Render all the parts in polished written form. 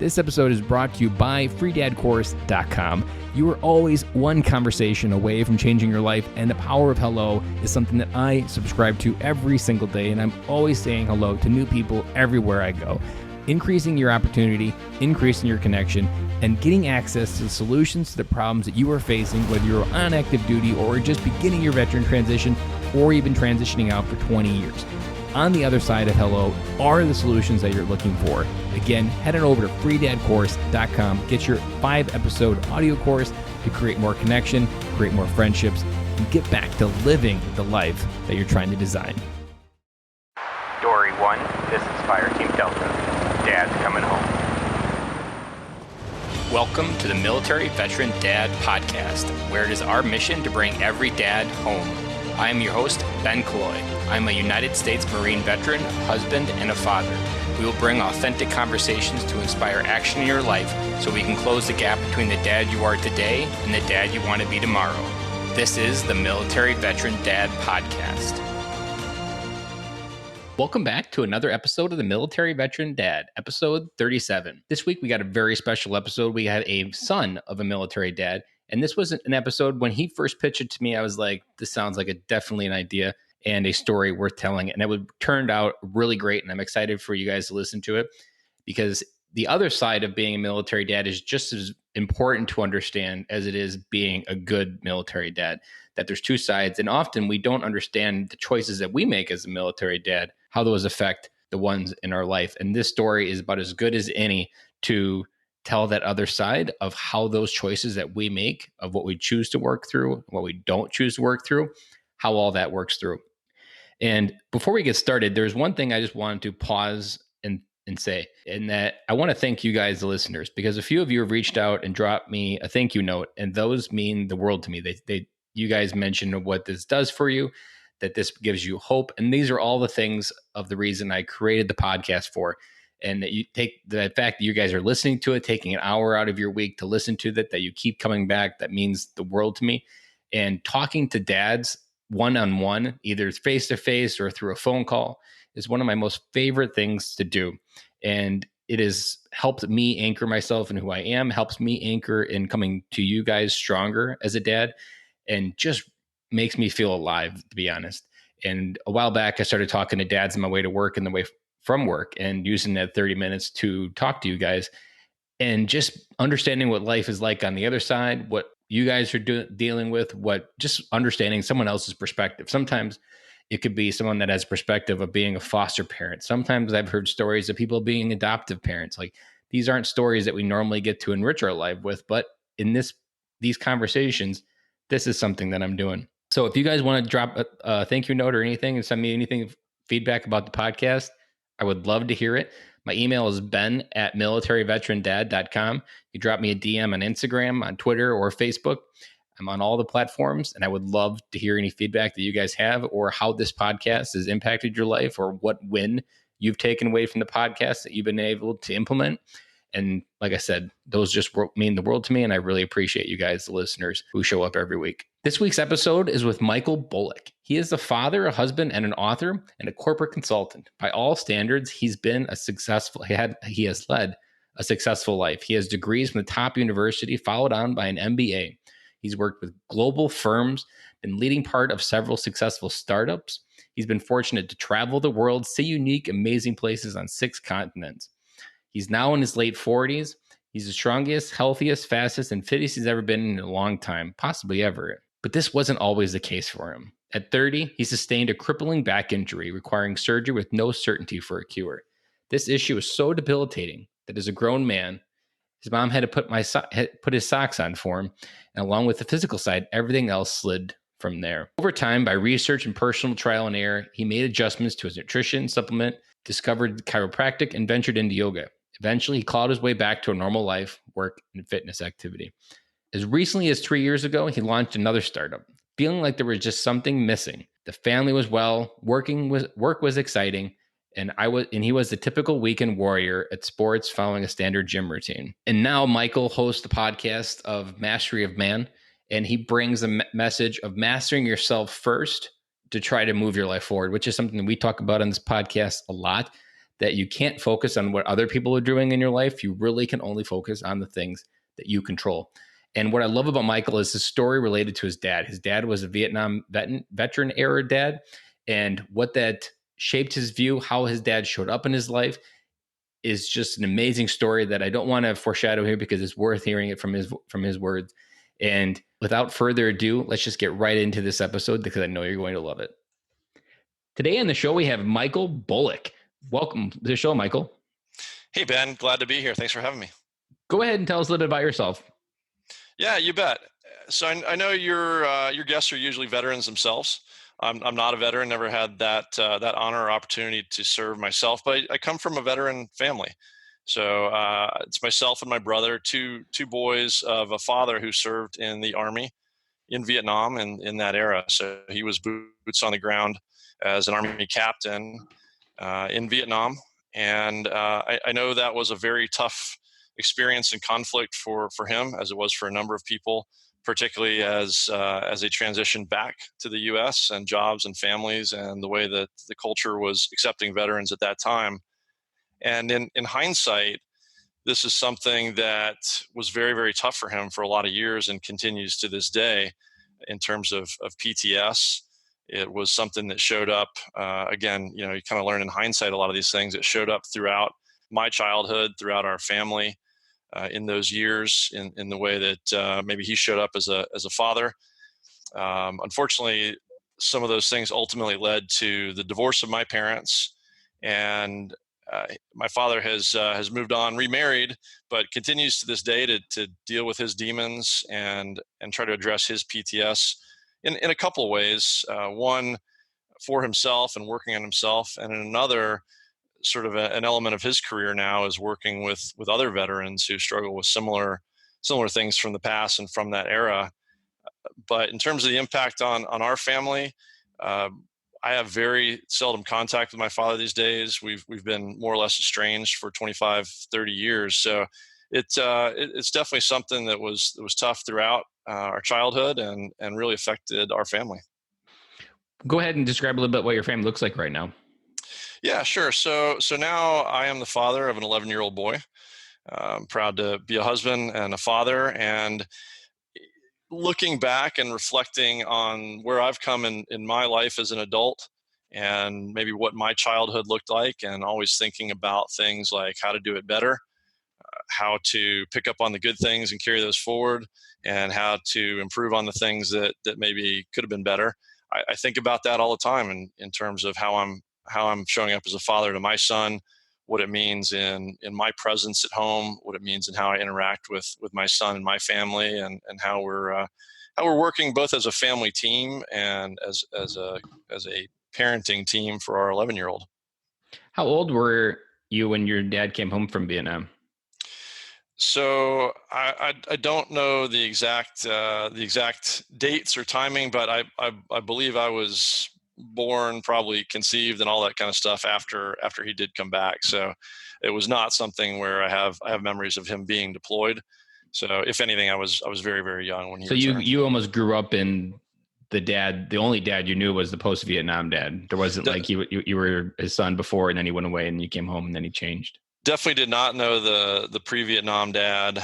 This episode is brought to you by freedadcourse.com. You are always one conversation away from changing your life, and the power of hello is something that I subscribe to every single day, and I'm always saying hello to new people everywhere I go. Increasing your opportunity, increasing your connection, and getting access to the solutions to the problems that you are facing, whether you're on active duty or just beginning your veteran transition or even transitioning out for 20 years. On the other side of hello are the solutions that you're looking for. Again, head on over to freedadcourse.com. Get your 5-episode audio course to create more connection, create more friendships, and get back to living the life that you're trying to design. Dory 1, this is Fire Team Delta. Dad's coming home. Welcome to the Military Veteran Dad Podcast, where it is our mission to bring every dad home. I am your host, Ben Killoy. I'm a United States Marine veteran, husband, and a father. We will bring authentic conversations to inspire action in your life so we can close the gap between the dad you are today and the dad you want to be tomorrow. This is the Military Veteran Dad Podcast. Welcome back to another episode of the Military Veteran Dad, episode 37. This week we got a very special episode. We had a son of a military dad. And this was an episode when he first pitched it to me. I was like, this sounds like definitely an idea and a story worth telling. And it turned out really great. And I'm excited for you guys to listen to it because the other side of being a military dad is just as important to understand as it is being a good military dad, that there's two sides. And often we don't understand the choices that we make as a military dad, how those affect the ones in our life. And this story is about as good as any to tell that other side of how those choices that we make, of what we choose to work through, what we don't choose to work through, how all that works through. And before we get started, there's one thing I just wanted to pause and say, and that I want to thank you guys, the listeners, because a few of you have reached out and dropped me a thank you note, and those mean the world to me. You guys mentioned what this does for you, that this gives you hope, and these are all the things of the reason I created the podcast for. And that you take the fact that you guys are listening to it, taking an hour out of your week to listen to that you keep coming back, that means the world to me. And talking to dads one-on-one, either face-to-face or through a phone call, is one of my most favorite things to do. And it has helped me anchor myself in who I am, helps me anchor in coming to you guys stronger as a dad, and just makes me feel alive, to be honest. And a while back, I started talking to dads on my way to work and the way from work, and using that 30 minutes to talk to you guys and just understanding what life is like on the other side, what you guys are dealing with, just understanding someone else's perspective. Sometimes it could be someone that has perspective of being a foster parent. Sometimes I've heard stories of people being adoptive parents. Like, these aren't stories that we normally get to enrich our life with, but in these conversations, this is something that I'm doing. So if you guys want to drop a thank you note or anything and send me anything, feedback about the podcast, I would love to hear it. My email is ben@militaryveterandad.com. You drop me a DM on Instagram, on Twitter, or Facebook. I'm on all the platforms, and I would love to hear any feedback that you guys have, or how this podcast has impacted your life, or what win you've taken away from the podcast that you've been able to implement. And like I said, those just mean the world to me, and I really appreciate you guys, the listeners, who show up every week. This week's episode is with Michael Bulloch. He is a father, a husband, and an author, and a corporate consultant. By all standards, he has led a successful life. He has degrees from the top university, followed on by an MBA. He's worked with global firms, been leading part of several successful startups. He's been fortunate to travel the world, see unique, amazing places on 6 continents. He's now in his late 40s. He's the strongest, healthiest, fastest, and fittest he's ever been in a long time, possibly ever. But this wasn't always the case for him. At 30, he sustained a crippling back injury requiring surgery with no certainty for a cure. This issue was so debilitating that as a grown man, his mom had to put his socks on for him, and along with the physical side, everything else slid from there. Over time, by research and personal trial and error, he made adjustments to his nutrition, supplement, discovered chiropractic, and ventured into yoga. Eventually, he clawed his way back to a normal life, work, and fitness activity. As recently as 3 years ago, he launched another startup, feeling like there was just something missing. The family was well, work was exciting, and he was the typical weekend warrior at sports following a standard gym routine. And now Michael hosts the podcast of Mastery of Man, and he brings a message of mastering yourself first to try to move your life forward, which is something that we talk about on this podcast a lot. that you can't focus on what other people are doing in your life. You really can only focus on the things that you control. And what I love about Michael is his story related to his dad. His dad was a Vietnam veteran era dad, and what that shaped his view, how his dad showed up in his life, is just an amazing story that I don't want to foreshadow here because it's worth hearing it from his words. And without further ado, let's just get right into this episode because I know you're going to love it. Today on the show, we have Michael Bulloch. Welcome to the show, Michael. Hey, Ben. Glad to be here. Thanks for having me. Go ahead and tell us a little bit about yourself. Yeah, you bet. So I know your guests are usually veterans themselves. I'm not a veteran, never had that honor or opportunity to serve myself, but I come from a veteran family. So it's myself and my brother, two boys of a father who served in the Army in Vietnam and in that era. So he was boots on the ground as an Army captain in Vietnam. And I know that was a very tough experience and conflict for him, as it was for a number of people, particularly as they transitioned back to the U.S. and jobs and families and the way that the culture was accepting veterans at that time. And in hindsight, this is something that was very, very tough for him for a lot of years and continues to this day in terms of PTS. It was something that showed up, again, you kind of learn in hindsight a lot of these things. It showed up throughout my childhood, throughout our family, in those years, in the way that maybe he showed up as a father. Unfortunately, some of those things ultimately led to the divorce of my parents, and my father has moved on, remarried, but continues to this day to deal with his demons and try to address his PTS in a couple of ways. One, for himself and working on himself, and in another, sort of an element of his career now is working with other veterans who struggle with similar things from the past and from that era. But in terms of the impact on our family, I have very seldom contact with my father these days. We've been more or less estranged for 25, 30 years. So it's definitely something that was tough throughout our childhood and really affected our family. Go ahead and describe a little bit what your family looks like right now. Yeah, sure. So now I am the father of an 11-year-old boy. I'm proud to be a husband and a father. And looking back and reflecting on where I've come in my life as an adult and maybe what my childhood looked like, and always thinking about things like how to do it better, how to pick up on the good things and carry those forward, and how to improve on the things that maybe could have been better. I think about that all the time in terms of how I'm showing up as a father to my son, what it means in my presence at home, what it means in how I interact with my son and my family, and how we're working both as a family team and as a parenting team for our 11-year-old. How old were you when your dad came home from Vietnam? So I don't know the exact dates or timing, but I believe I was born, probably conceived, and all that kind of stuff after he did come back. So it was not something where I have memories of him being deployed. So if anything, I was very, very young when he returned. You almost grew up in the only dad you knew was the post-Vietnam dad. There wasn't like you were his son before and then he went away and you came home and then he changed. Definitely did not know the pre-Vietnam dad,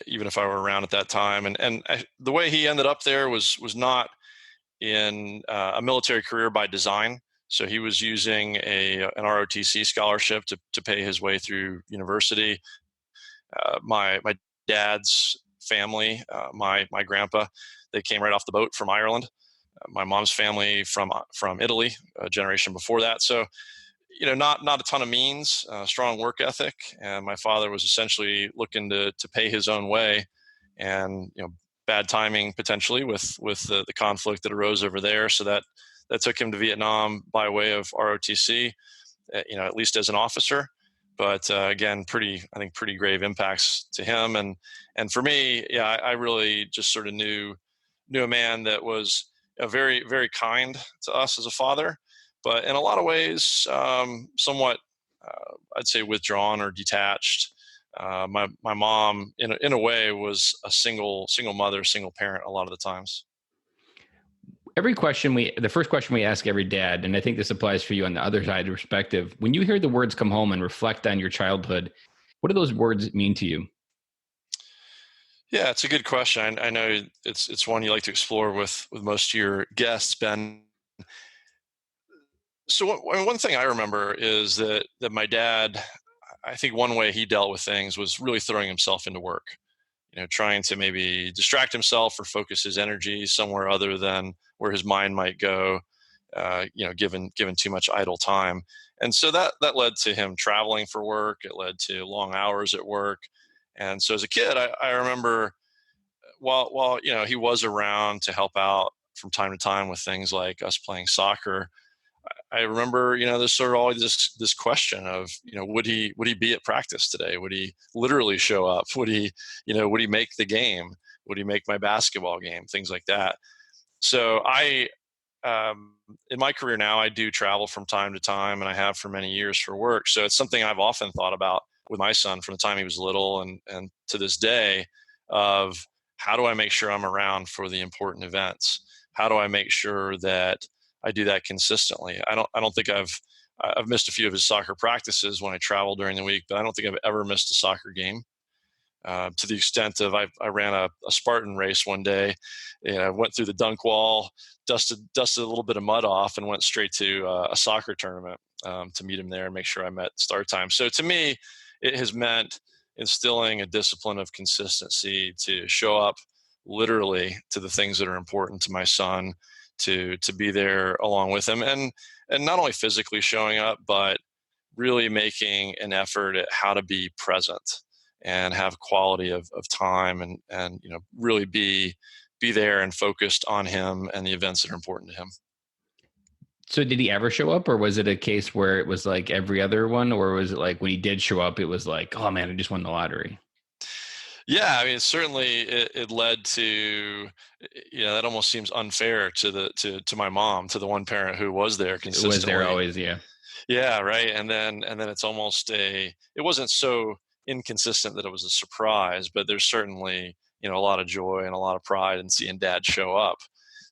even if I were around at that time. And the way he ended up there was not in a military career by design. So he was using an ROTC scholarship to pay his way through university. My dad's family, my grandpa, they came right off the boat from Ireland. My mom's family from Italy, a generation before that. So not a ton of means, strong work ethic, and my father was essentially looking to pay his own way, and bad timing potentially with the conflict that arose over there. So that took him to Vietnam by way of ROTC, at least as an officer. But again, pretty grave impacts to him, and for me, I really just sort of knew a man that was very, very kind to us as a father, but in a lot of ways, somewhat, I'd say, withdrawn or detached. My mom, in a way, was a single mother, single parent a lot of the times. The first question we ask every dad, and I think this applies for you on the other side of perspective, when you hear the words come home and reflect on your childhood, what do those words mean to you? Yeah, it's a good question. I know it's one you like to explore with most of your guests, Ben. So one thing I remember is that my dad, I think one way he dealt with things was really throwing himself into work. Trying to maybe distract himself or focus his energy somewhere other than where his mind might go. Given too much idle time, and so that led to him traveling for work. It led to long hours at work, and so as a kid, I remember while he was around to help out from time to time with things like us playing soccer. I remember, there's sort of always this question of, would he be at practice today? Would he literally show up? Would he make the game? Would he make my basketball game? Things like that. So in my career now, I do travel from time to time, and I have for many years for work. So it's something I've often thought about with my son from the time he was little and to this day of how do I make sure I'm around for the important events? How do I make sure that I do that consistently? I don't think I've missed a few of his soccer practices when I travel during the week, but I don't think I've ever missed a soccer game. To the extent of I ran a Spartan race one day, and I went through the dunk wall, dusted a little bit of mud off, and went straight to a soccer tournament to meet him there and make sure I met start time. So to me, it has meant instilling a discipline of consistency to show up literally to the things that are important to my son, to be there along with him, and not only physically showing up, but really making an effort at how to be present and have quality of time and really be there and focused on him and the events that are important to him. So did he ever show up, or was it a case where it was like every other one, or was it like when he did show up, it was like, oh man, I just won the lottery? Yeah, I mean, certainly it led to, that almost seems unfair to my mom, to the one parent who was there It was there consistently. always, yeah. Yeah, right. And then it's almost it wasn't so inconsistent that it was a surprise, but there's certainly, a lot of joy and a lot of pride in seeing dad show up.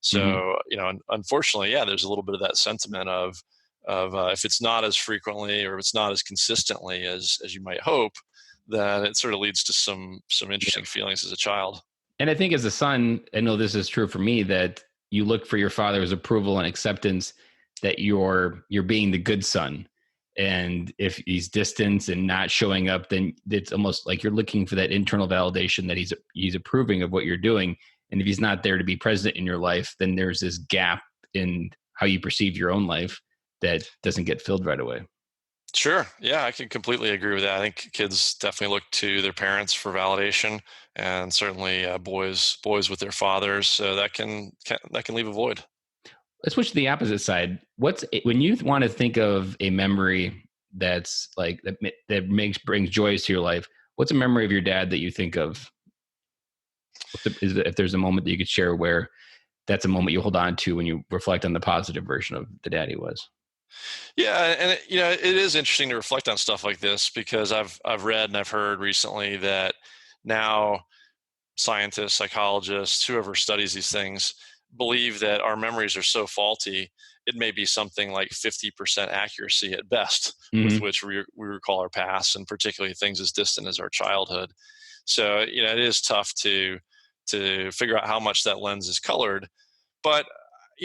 Mm-hmm. So, unfortunately, yeah, there's a little bit of that sentiment of if it's not as frequently or if it's not as consistently as you might hope, then it sort of leads to some interesting feelings as a child. And I think as a son, I know this is true for me, that you look for your father's approval and acceptance that you're being the good son. And if he's distant and not showing up, then it's almost like you're looking for that internal validation that he's approving of what you're doing. And if he's not there to be present in your life, then there's this gap in how you perceive your own life that doesn't get filled right away. Sure. Yeah, I can completely agree with that. I think kids definitely look to their parents for validation, and certainly boys with their fathers. So that can leave a void. Let's switch to the opposite side. When you want to think of a memory that's like that brings joys to your life? What's a memory of your dad that you think of? If there's a moment that you could share where that's a moment you hold on to when you reflect on the positive version of the dad he was. Yeah, and it is interesting to reflect on stuff like this because I've read and I've heard recently that now scientists, psychologists, whoever studies these things believe that our memories are so faulty, it may be something like 50% accuracy at best with which we recall our past, and particularly things as distant as our childhood. So, it is tough to figure out how much that lens is colored. But,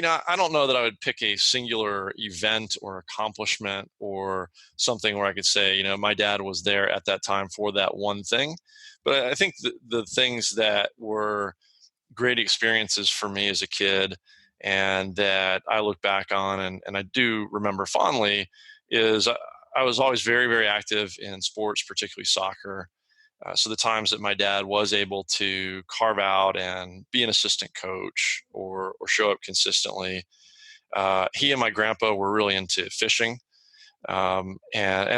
I don't know that I would pick a singular event or accomplishment or something where I could say, my dad was there at that time for that one thing. But I think the things that were great experiences for me as a kid and that I look back on and I do remember fondly is I was always very, very active in sports, particularly soccer. So the times that my dad was able to carve out and be an assistant coach or show up consistently, he and my grandpa were really into fishing. And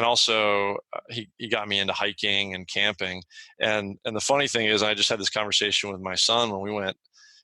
also he got me into hiking and camping. And the funny thing is I just had this conversation with my son when we went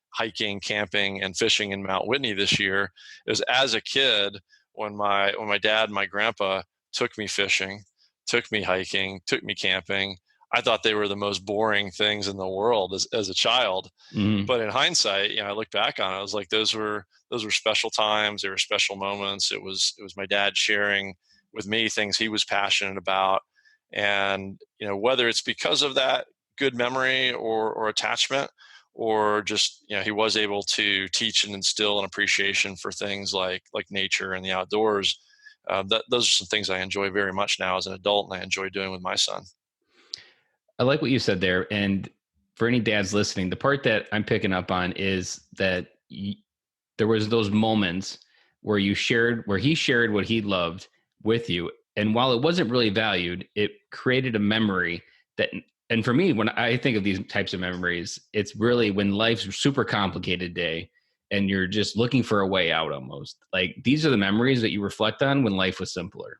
hiking, camping, and fishing in Mount Whitney this year. It was as a kid when my dad and my grandpa took me fishing, took me hiking, took me camping. I thought they were the most boring things in the world as a child. Mhm. But in hindsight, I look back on it, I was like, those were special times. They were special moments. It was my dad sharing with me things he was passionate about. And, whether it's because of that good memory or attachment, or just, he was able to teach and instill an appreciation for things like nature and the outdoors. Those are some things I enjoy very much now as an adult, and I enjoy doing with my son. I like what you said there. And for any dads listening, the part that I'm picking up on is that there was those moments where he shared what he loved with you. And while it wasn't really valued, it created a memory that, and for me, when I think of these types of memories, it's really when life's a super complicated day and you're just looking for a way out almost. Like these are the memories that you reflect on when life was simpler.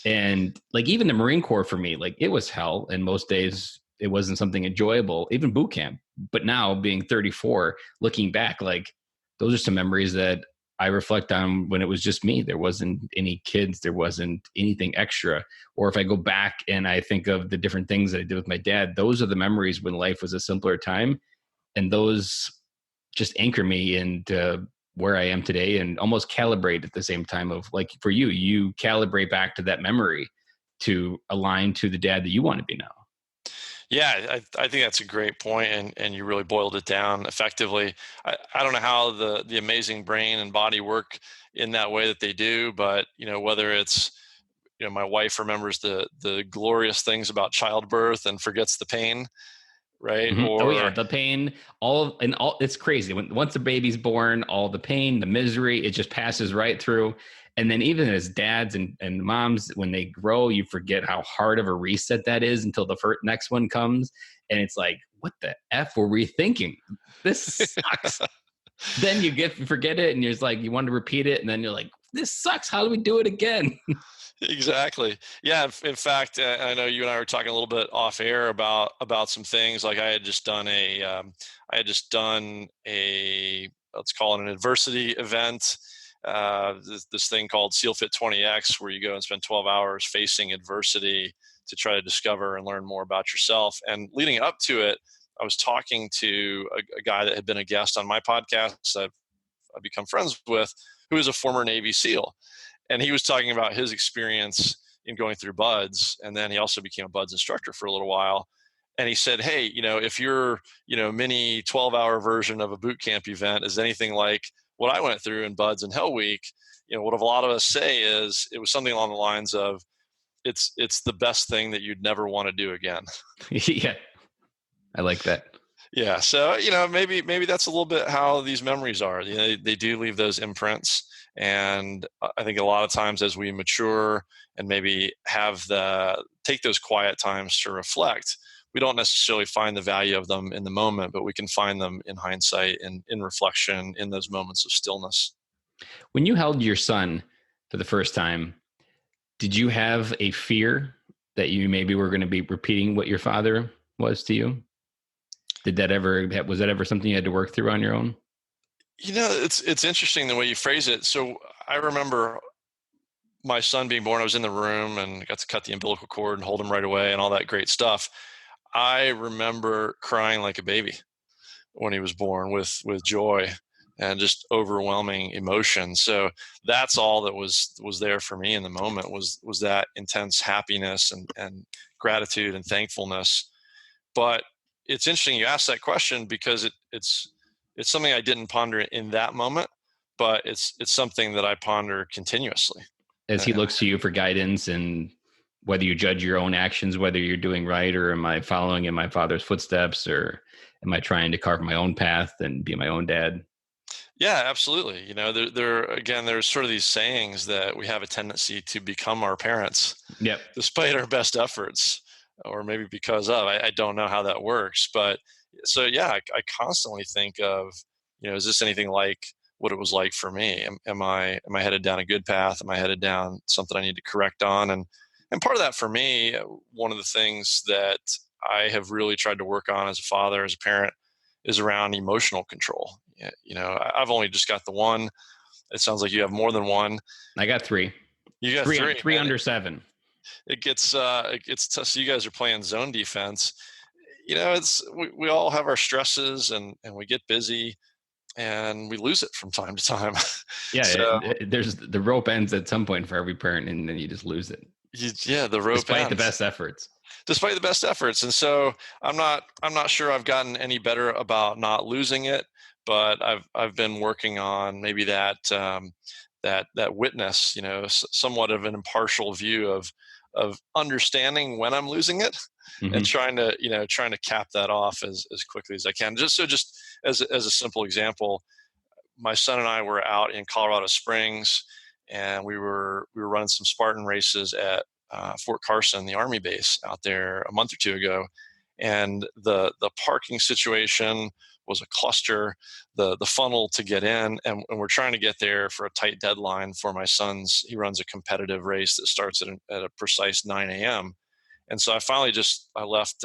And like even the Marine Corps for me, like it was hell. And most days it wasn't something enjoyable, even boot camp. But now being 34, looking back, like those are some memories that I reflect on when it was just me. There wasn't any kids, there wasn't anything extra. Or if I go back and I think of the different things that I did with my dad, those are the memories when life was a simpler time. And those just anchor me into where I am today and almost calibrate at the same time of like for you, you calibrate back to that memory to align to the dad that you want to be now. Yeah, I think that's a great point, and you really boiled it down effectively. I don't know how the amazing brain and body work in that way that they do, but whether it's my wife remembers the glorious things about childbirth and forgets the pain, right? Mhm. Oh yeah, the pain, it's crazy. Once a baby's born, all the pain, the misery, it just passes right through. And then even as dads and moms, when they grow, you forget how hard of a reset that is until the next one comes. And it's like, what the F were we thinking? This sucks. Then you forget it and you're just like, you want to repeat it. And then you're like, this sucks. How do we do it again? Exactly. Yeah. In fact, I know you and I were talking a little bit off air about some things. Like I had just done a let's call it an adversity event. This thing called SEAL Fit 20X, where you go and spend 12 hours facing adversity to try to discover and learn more about yourself. And leading up to it, I was talking to a guy that had been a guest on my podcast. I've become friends with, who is a former Navy SEAL. And he was talking about his experience in going through BUDS, and then he also became a BUDS instructor for a little while. And he said, hey, if your mini 12-hour version of a boot camp event is anything like what I went through in BUDS and Hell Week, what a lot of us say is it was something along the lines of it's the best thing that you'd never want to do again. Yeah, I like that. Yeah, so maybe that's a little bit how these memories are. They do leave those imprints. And I think a lot of times as we mature and maybe take those quiet times to reflect, we don't necessarily find the value of them in the moment, but we can find them in hindsight and in reflection in those moments of stillness. When you held your son for the first time, did you have a fear that you maybe were going to be repeating what your father was to you? Was that ever something you had to work through on your own? It's interesting the way you phrase it. So I remember my son being born. I was in the room and got to cut the umbilical cord and hold him right away and all that great stuff. I remember crying like a baby when he was born with joy and just overwhelming emotion. So that's all that was there for me in the moment was that intense happiness and gratitude and thankfulness. But it's interesting you asked that question because it's something I didn't ponder in that moment, but it's something that I ponder continuously. As he looks to you for guidance and whether you judge your own actions, whether you're doing right, or am I following in my father's footsteps, or am I trying to carve my own path and be my own dad? Yeah, absolutely. There's sort of these sayings that we have a tendency to become our parents, Yep. despite our best efforts, or maybe because of. I don't know how that works, but so yeah, I constantly think of, is this anything like what it was like for me? Am I headed down a good path? Am I headed down something I need to correct on? And part of that for me, one of the things that I have really tried to work on as a father, as a parent, is around emotional control. I've only just got the one. It sounds like you have more than one. I got three. You got Three under 7. it gets tough. So you guys are playing zone defense. We all have our stresses, and we get busy, and we lose it from time to time. Yeah, So there's the rope ends at some point for every parent, and then you just lose it, the rope despite the ends. best efforts. Despite the best efforts. And so I'm not sure I've gotten any better about not losing it, but I've been working on maybe that witness, somewhat of an impartial view of understanding when I'm losing it, and Mm-hmm. trying to cap that off as quickly as I can. Just as a simple example, my son and I were out in Colorado Springs, and we were running some Spartan races at Fort Carson, the Army base out there, a month or two ago, and the parking situation was a cluster. The funnel to get in, and we're trying to get there for a tight deadline for my son's. He runs a competitive race that starts at a precise 9 a.m. And so I left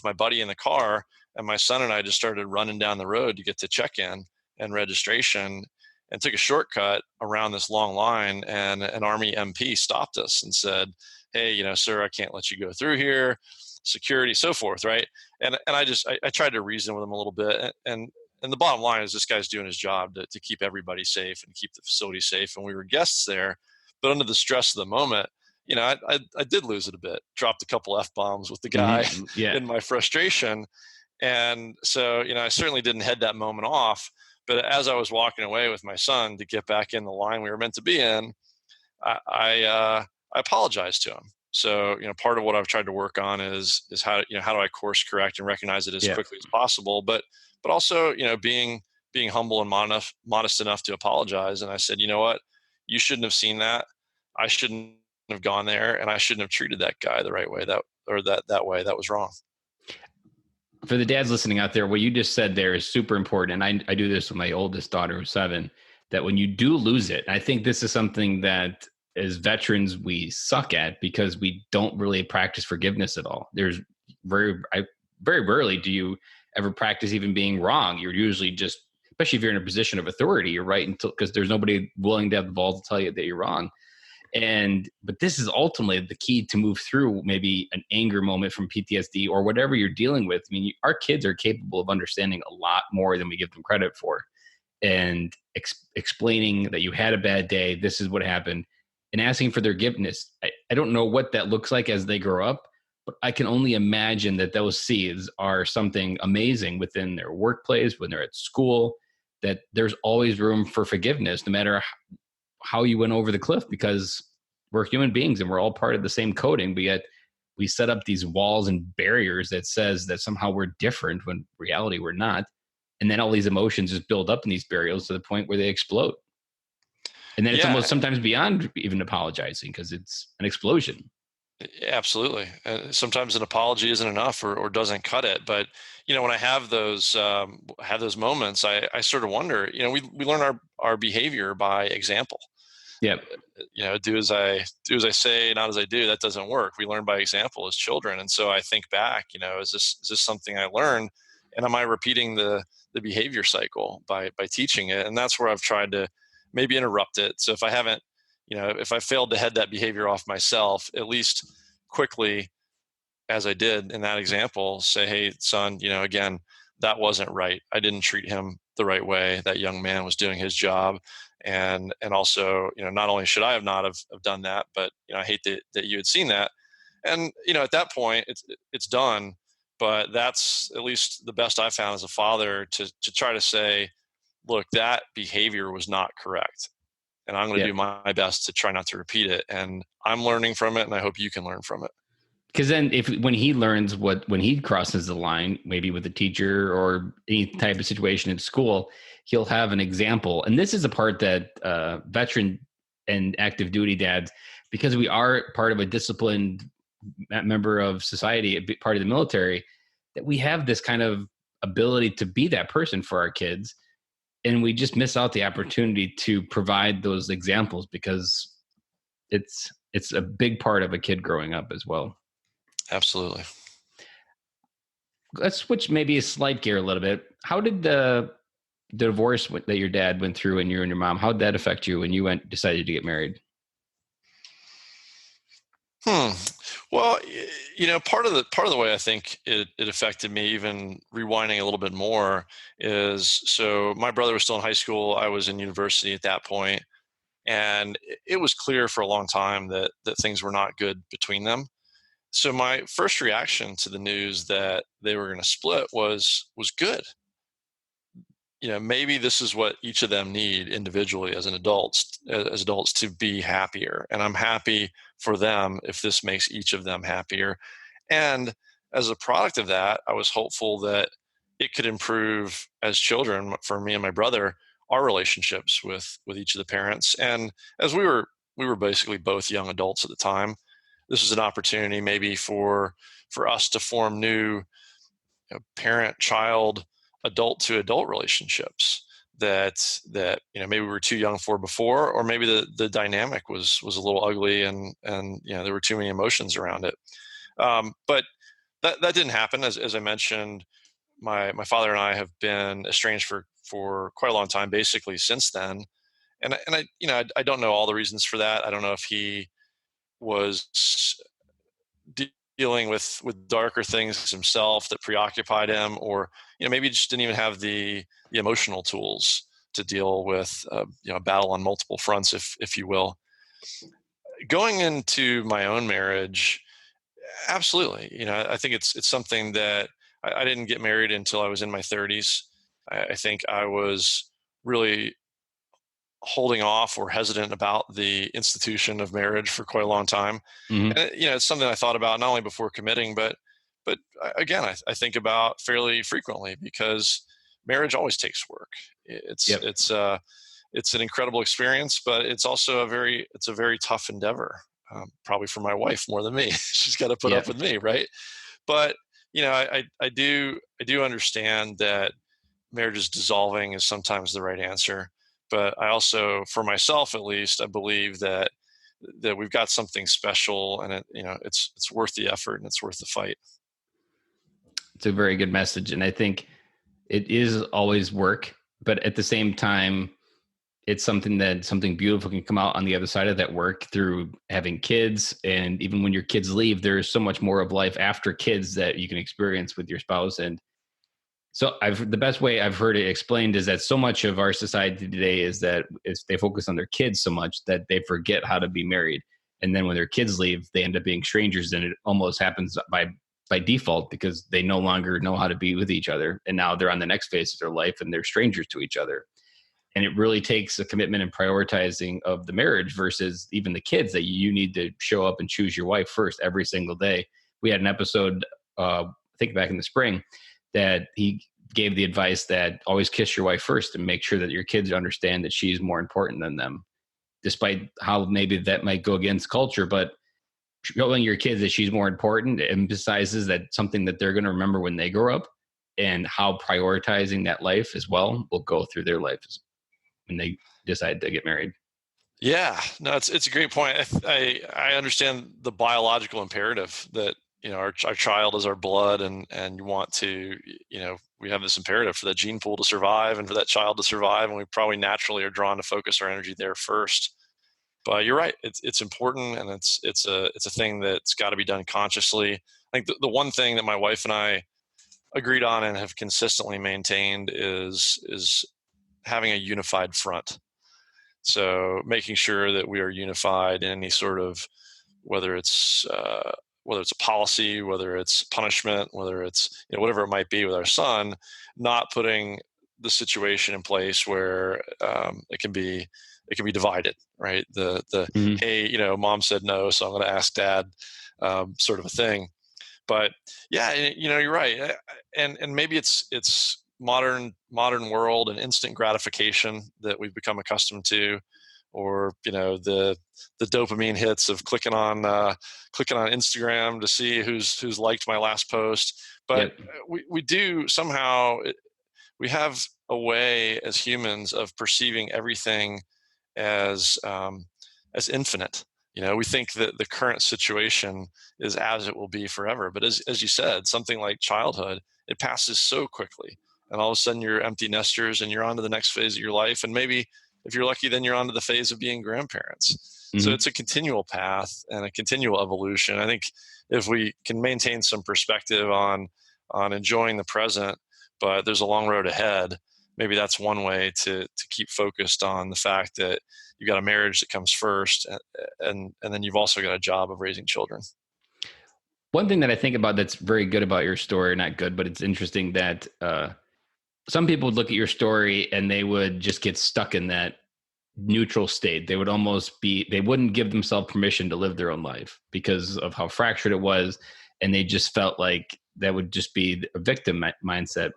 my buddy in the car, and my son and I just started running down the road to get to check-in and registration, and took a shortcut around this long line. And an Army MP stopped us and said, "Hey, sir, I can't let you go through here. Security, so forth." Right? And I tried to reason with him a little bit, and the bottom line is this guy's doing his job to keep everybody safe and keep the facility safe. And we were guests there, but under the stress of the moment, I did lose it a bit. Dropped a couple F-bombs with the guy Mm-hmm. Yeah. in my frustration. And so, I certainly didn't head that moment off. But as I was walking away with my son to get back in the line we were meant to be in, I apologized to him. So, part of what I've tried to work on is how do I course correct and recognize it as Yeah. quickly as possible, but also, being humble and modest enough to apologize. And I said, you know what, you shouldn't have seen that. I shouldn't have gone there, and I shouldn't have treated that guy the right way. That way. That was wrong. For the dads listening out there, what you just said there is super important. And I do this with my oldest daughter, who's 7, that when you do lose it, I think this is something that as veterans, we suck at because we don't really practice forgiveness at all. There's very rarely do you ever practice even being wrong. You're usually just, especially if you're in a position of authority, you're right until, because there's nobody willing to have the balls to tell you that you're wrong. But this is ultimately the key to move through maybe an anger moment from PTSD or whatever you're dealing with. I mean, our kids are capable of understanding a lot more than we give them credit for, and explaining that you had a bad day, this is what happened, and asking for their forgiveness. I don't know what that looks like as they grow up, but I can only imagine that those seeds are something amazing within their workplace, when they're at school, that there's always room for forgiveness, no matter how you went over the cliff, because we're human beings and we're all part of the same coding, but yet we set up these walls and barriers that says that somehow we're different when reality we're not. And then all these emotions just build up in these barriers to the point where they explode. And then it's Yeah, almost sometimes beyond even apologizing, because it's an explosion. absolutely. Sometimes an apology isn't enough, or doesn't cut it. But when I have those moments, I sort of wonder. We learn our behavior by example. Yep. Do as I say, not as I do. That doesn't work. We learn by example as children. And so I think back. Is this something I learned, and am I repeating the behavior cycle by teaching it? And that's where I've tried to maybe interrupt it. So if I haven't, if I failed to head that behavior off myself, at least quickly, as I did in that example, say, "Hey, son, again, that wasn't right. I didn't treat him the right way. That young man was doing his job. And also, not only should I have not have done that, but, I hate that you had seen that." And, at that point, it's done. But that's at least the best I found as a father, to try to say, "Look, that behavior was not correct, and I'm going to Yeah. do my best to try not to repeat it. And I'm learning from it, and I hope you can learn from it." Because then when he learns when he crosses the line, maybe with a teacher or any type of situation in school, he'll have an example. And this is a part that veteran and active duty dads, because we are part of a disciplined member of society, a big part of the military, that we have this kind of ability to be that person for our kids. And we just miss out the opportunity to provide those examples, because it's a big part of a kid growing up as well. Absolutely. Let's switch maybe a slight gear a little bit. How did the divorce that your dad went through and you and your mom, how did that affect you when you decided to get married? Hmm. Well, part of the way I think it affected me, even rewinding a little bit more, is so my brother was still in high school. I was in university at that point, and it was clear for a long time that things were not good between them. So my first reaction to the news that they were going to split was good. Maybe this is what each of them need individually as adults to be happier, and I'm happy for them if this makes each of them happier. And as a product of that, I was hopeful that it could improve as children for me and my brother, our relationships with each of the parents. And as we were basically both young adults at the time, this was an opportunity maybe for us to form new parent child, adult to adult relationships that maybe we were too young for before, or maybe the dynamic was a little ugly, and there were too many emotions around it. But that didn't happen. As I mentioned, my father and I have been estranged for quite a long time, basically since then. And I don't know all the reasons for that. I don't know if he was dealing with darker things himself that preoccupied him, or maybe he just didn't even have the emotional tools to deal with a battle on multiple fronts, if you will. Going into my own marriage, absolutely. I think it's something that I didn't get married until I was in my 30s. I think I was really holding off or hesitant about the institution of marriage for quite a long time. Hmm. And it's something I thought about not only before committing, but again, I think about fairly frequently, because marriage always takes work. It's Yep. it's uh it's an incredible experience, but it's also a very tough endeavor. Probably for my wife more than me. She's got to put up Yep. with me, right? But I do understand that marriage is dissolving is sometimes the right answer. But I also, for myself at least, I believe that we've got something special, and it's worth the effort and it's worth the fight. It's a very good message. And I think it is always work, but at the same time, it's something beautiful can come out on the other side of that work through having kids. And even when your kids leave, there's so much more of life after kids that you can experience with your spouse. And so the best way I've heard it explained is that so much of our society today is they focus on their kids so much that they forget how to be married. And then when their kids leave, they end up being strangers, and it almost happens by default because they no longer know how to be with each other. And now they're on the next phase of their life and they're strangers to each other. And it really takes a commitment and prioritizing of the marriage versus even the kids, that you need to show up and choose your wife first every single day. We had an episode, I think back in the spring, that he gave the advice that always kiss your wife first and make sure that your kids understand that she's more important than them, despite how maybe that might go against culture. But showing your kids that she's more important emphasizes that something that they're going to remember when they grow up, and how prioritizing that life as well will go through their life when they decide to get married. Yeah, no, it's a great point. I understand the biological imperative that our child is our blood, and you want to we have this imperative for that gene pool to survive and for that child to survive, and we probably naturally are drawn to focus our energy there first. But you're right, it's important, and it's a thing that's got to be done consciously. I think the one thing that my wife and I agreed on and have consistently maintained is having a unified front. So making sure that we are unified in any sort of, whether it's a policy, whether it's punishment, whether it's whatever it might be with our son, not putting the situation in place where it can be divided, right? The Mhm. hey, mom said no, so I'm going to ask dad, sort of a thing. But yeah, you're right. And maybe it's modern world and instant gratification that we've become accustomed to, or the dopamine hits of clicking on Instagram to see who's liked my last post. But Yep. we do somehow, we have a way as humans of perceiving everything as infinite. We think that the current situation is as it will be forever. But as you said, something like childhood, it passes so quickly. And all of a sudden you're empty nesters and you're on to the next phase of your life. And maybe if you're lucky, then you're on to the phase of being grandparents. So Mhm. it's a continual path and a continual evolution. I think if we can maintain some perspective on enjoying the present, but there's a long road ahead, maybe that's one way to keep focused on the fact that you've got a marriage that comes first, and then you've also got a job of raising children. One thing that I think about that's very good about your story, not good, but it's interesting that some people would look at your story and they would just get stuck in that neutral state. They would almost be, they wouldn't give themselves permission to live their own life because of how fractured it was. And they just felt like that would just be a victim mindset.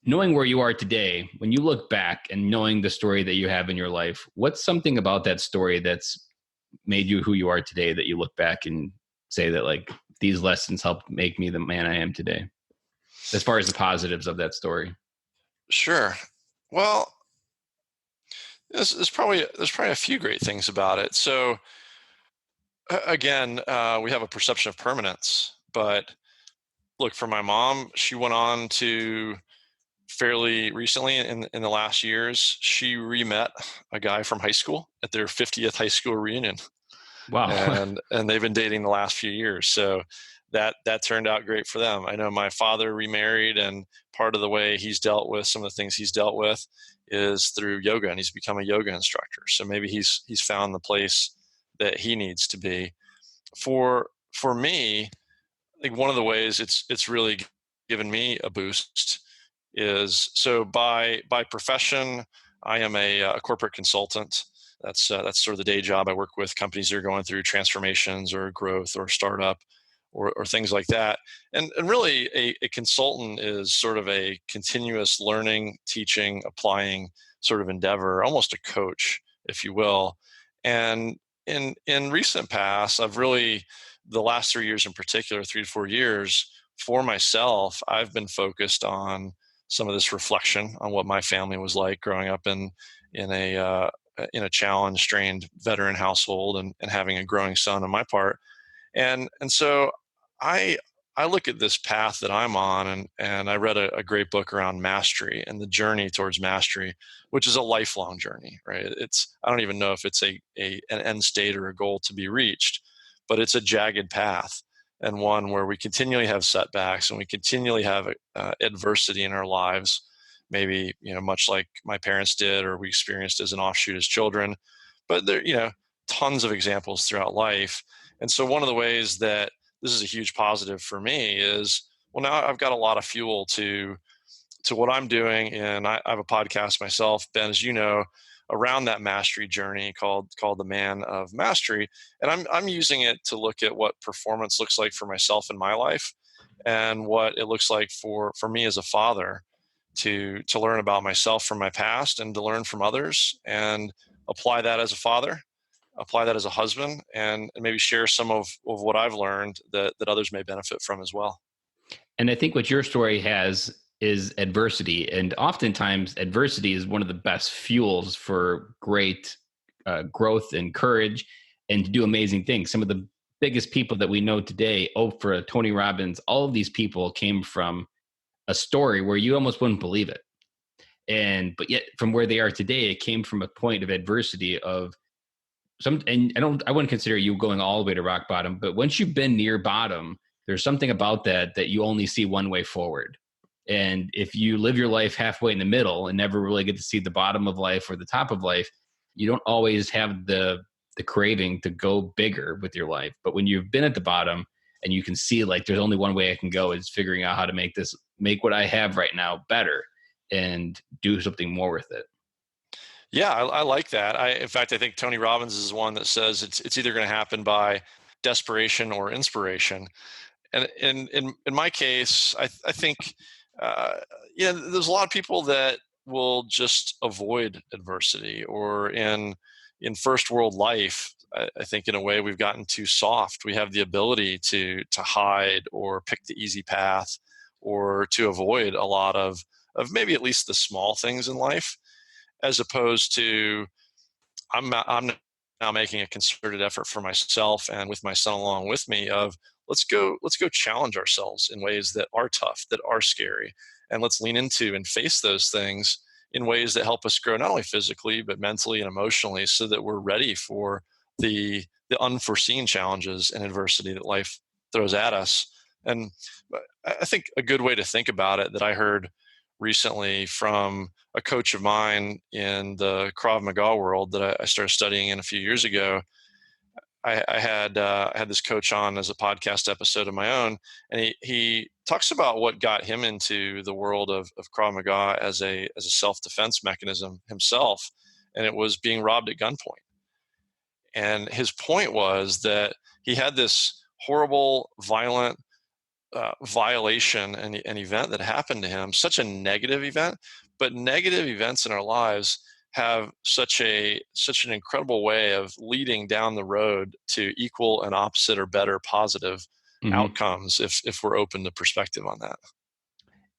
Knowing where you are today, when you look back and knowing the story that you have in your life, what's something about that story that's made you who you are today that you look back and say that like these lessons helped make me the man I am today, as far as the positives of that story? Sure. Well, there's probably a few great things about it. So again, we have a perception of permanence, but look, for my mom, she went on to fairly recently in the last years, she re-met a guy from high school at their 50th high school reunion, Wow. and they've been dating the last few years. So that turned out great for them. I know my father remarried, and part of the way he's dealt with some of the things he's dealt with is through yoga, and he's become a yoga instructor. So maybe he's found the place that he needs to be. For me, I think one of the ways it's really given me a boost is, so by profession, I am a corporate consultant. That's sort of the day job. I work with companies that are going through transformations or growth or startup or things like that. And really, a consultant is sort of a continuous learning, teaching, applying sort of endeavor, almost a coach, if you will. And in recent past, I've really, the last 3 years in particular, 3 to 4 years, for myself, I've been focused on some of this reflection on what my family was like growing up in a challenge strained veteran household, and having a growing son on my part. And so I I look at this path that I'm on, and I read a great book around mastery and the journey towards mastery, which is a lifelong journey, right? It's, I don't even know if it's an end state or a goal to be reached, but it's a jagged path, and one where we continually have setbacks and we continually have adversity in our lives. Maybe, much like my parents did, or we experienced as an offshoot as children. But there, tons of examples throughout life. And so one of the ways that this is a huge positive for me is, well, now I've got a lot of fuel to what I'm doing. And I have a podcast myself, Ben, as you know, around that mastery journey called the Man of Mastery. And I'm using it to look at what performance looks like for myself in my life, and what it looks like for me as a father, to learn about myself from my past, and to learn from others, and apply that as a father, apply that as a husband, and maybe share some of what I've learned that others may benefit from as well. And I think what your story has is adversity. And oftentimes, adversity is one of the best fuels for great growth and courage and to do amazing things. Some of the biggest people that we know today, Oprah, Tony Robbins, all of these people came from a story where you almost wouldn't believe it. But yet, from where they are today, it came from a point of adversity of some. And I wouldn't consider you going all the way to rock bottom, but once you've been near bottom, there's something about that you only see one way forward. And if you live your life halfway in the middle and never really get to see the bottom of life or the top of life, you don't always have the craving to go bigger with your life. But when you've been at the bottom and you can see like there's only one way I can go, is figuring out how to make what I have right now better and do something more with it. Yeah, I like that. In fact, I think Tony Robbins is one that says it's either going to happen by desperation or inspiration. And in my case, I think, uh, there's a lot of people that will just avoid adversity, or in first world life. I think in a way we've gotten too soft. We have the ability to hide or pick the easy path, or to avoid a lot of maybe at least the small things in life, as opposed to, I'm now making a concerted effort for myself and with my son along with me, of let's go challenge ourselves in ways that are tough, that are scary, and let's lean into and face those things in ways that help us grow not only physically but mentally and emotionally, so that we're ready for the unforeseen challenges and adversity that life throws at us. And I think a good way to think about it that I heard recently from a coach of mine in the Krav Maga world that I started studying in a few years ago. I had this coach on as a podcast episode of my own, and he talks about what got him into the world of Krav Maga as a self defense mechanism himself, and it was being robbed at gunpoint. And his point was that he had this horrible, violent violation and an event that happened to him, such a negative event. But negative events in our lives have such an incredible way of leading down the road to equal and opposite or better positive outcomes if we're open to perspective on that.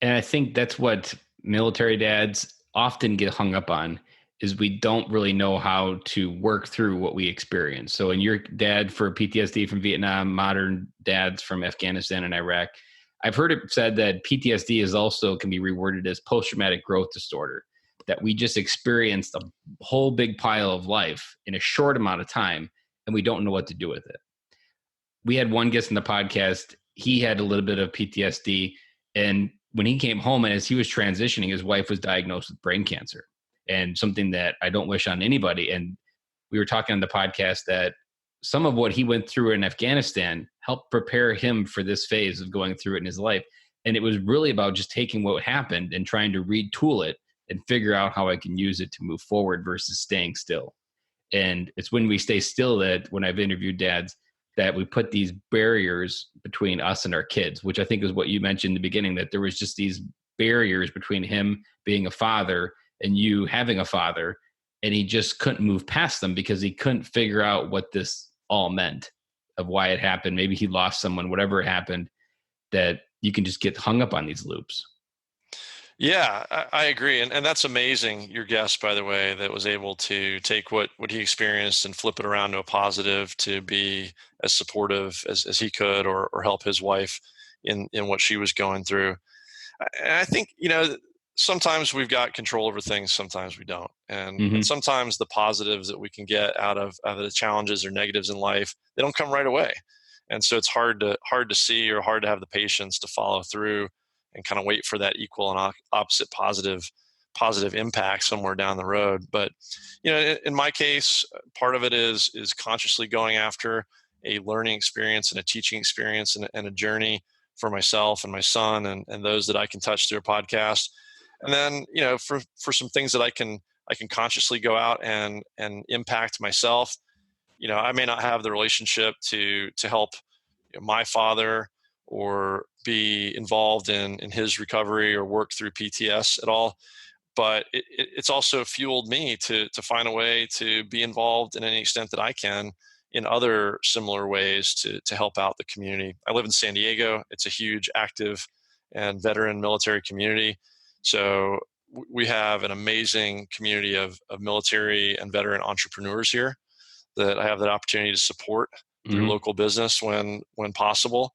And I think that's what military dads often get hung up on, is we don't really know how to work through what we experience. So in your dad for PTSD from Vietnam, modern dads from Afghanistan and Iraq, I've heard it said that PTSD is also can be reworded as post-traumatic growth disorder, that we just experienced a whole big pile of life in a short amount of time, and we don't know what to do with it. We had one guest in the podcast. He had a little bit of PTSD, and when he came home and as he was transitioning, his wife was diagnosed with brain cancer, and something that I don't wish on anybody. And we were talking on the podcast that some of what he went through in Afghanistan helped prepare him for this phase of going through it in his life. And it was really about just taking what happened and trying to retool it and figure out how I can use it to move forward versus staying still. And it's when we stay still that when I've interviewed dads, that we put these barriers between us and our kids, which I think is what you mentioned in the beginning, that there was just these barriers between him being a father and you having a father, and he just couldn't move past them because he couldn't figure out what this all meant, of why it happened. Maybe he lost someone, whatever happened, that you can just get hung up on these loops. Yeah, I agree. And that's amazing. Your guest, by the way, that was able to take what he experienced and flip it around to a positive, to be as supportive as he could, or help his wife in what she was going through. And I think, sometimes we've got control over things, sometimes we don't. And sometimes the positives that we can get out of the challenges or negatives in life, they don't come right away. And so it's hard to see, or hard to have the patience to follow through and kind of wait for that equal and opposite positive impact somewhere down the road. But, in my case, part of it is consciously going after a learning experience and a teaching experience and a journey for myself and my son and those that I can touch through a podcast. And then, for some things that I can consciously go out and impact myself. I may not have the relationship to help my father, or be involved in his recovery or work through PTS at all. But it's also fueled me to find a way to be involved in any extent that I can in other similar ways to help out the community. I live in San Diego. It's a huge active and veteran military community. So we have an amazing community of military and veteran entrepreneurs here that I have that opportunity to support through local business when possible.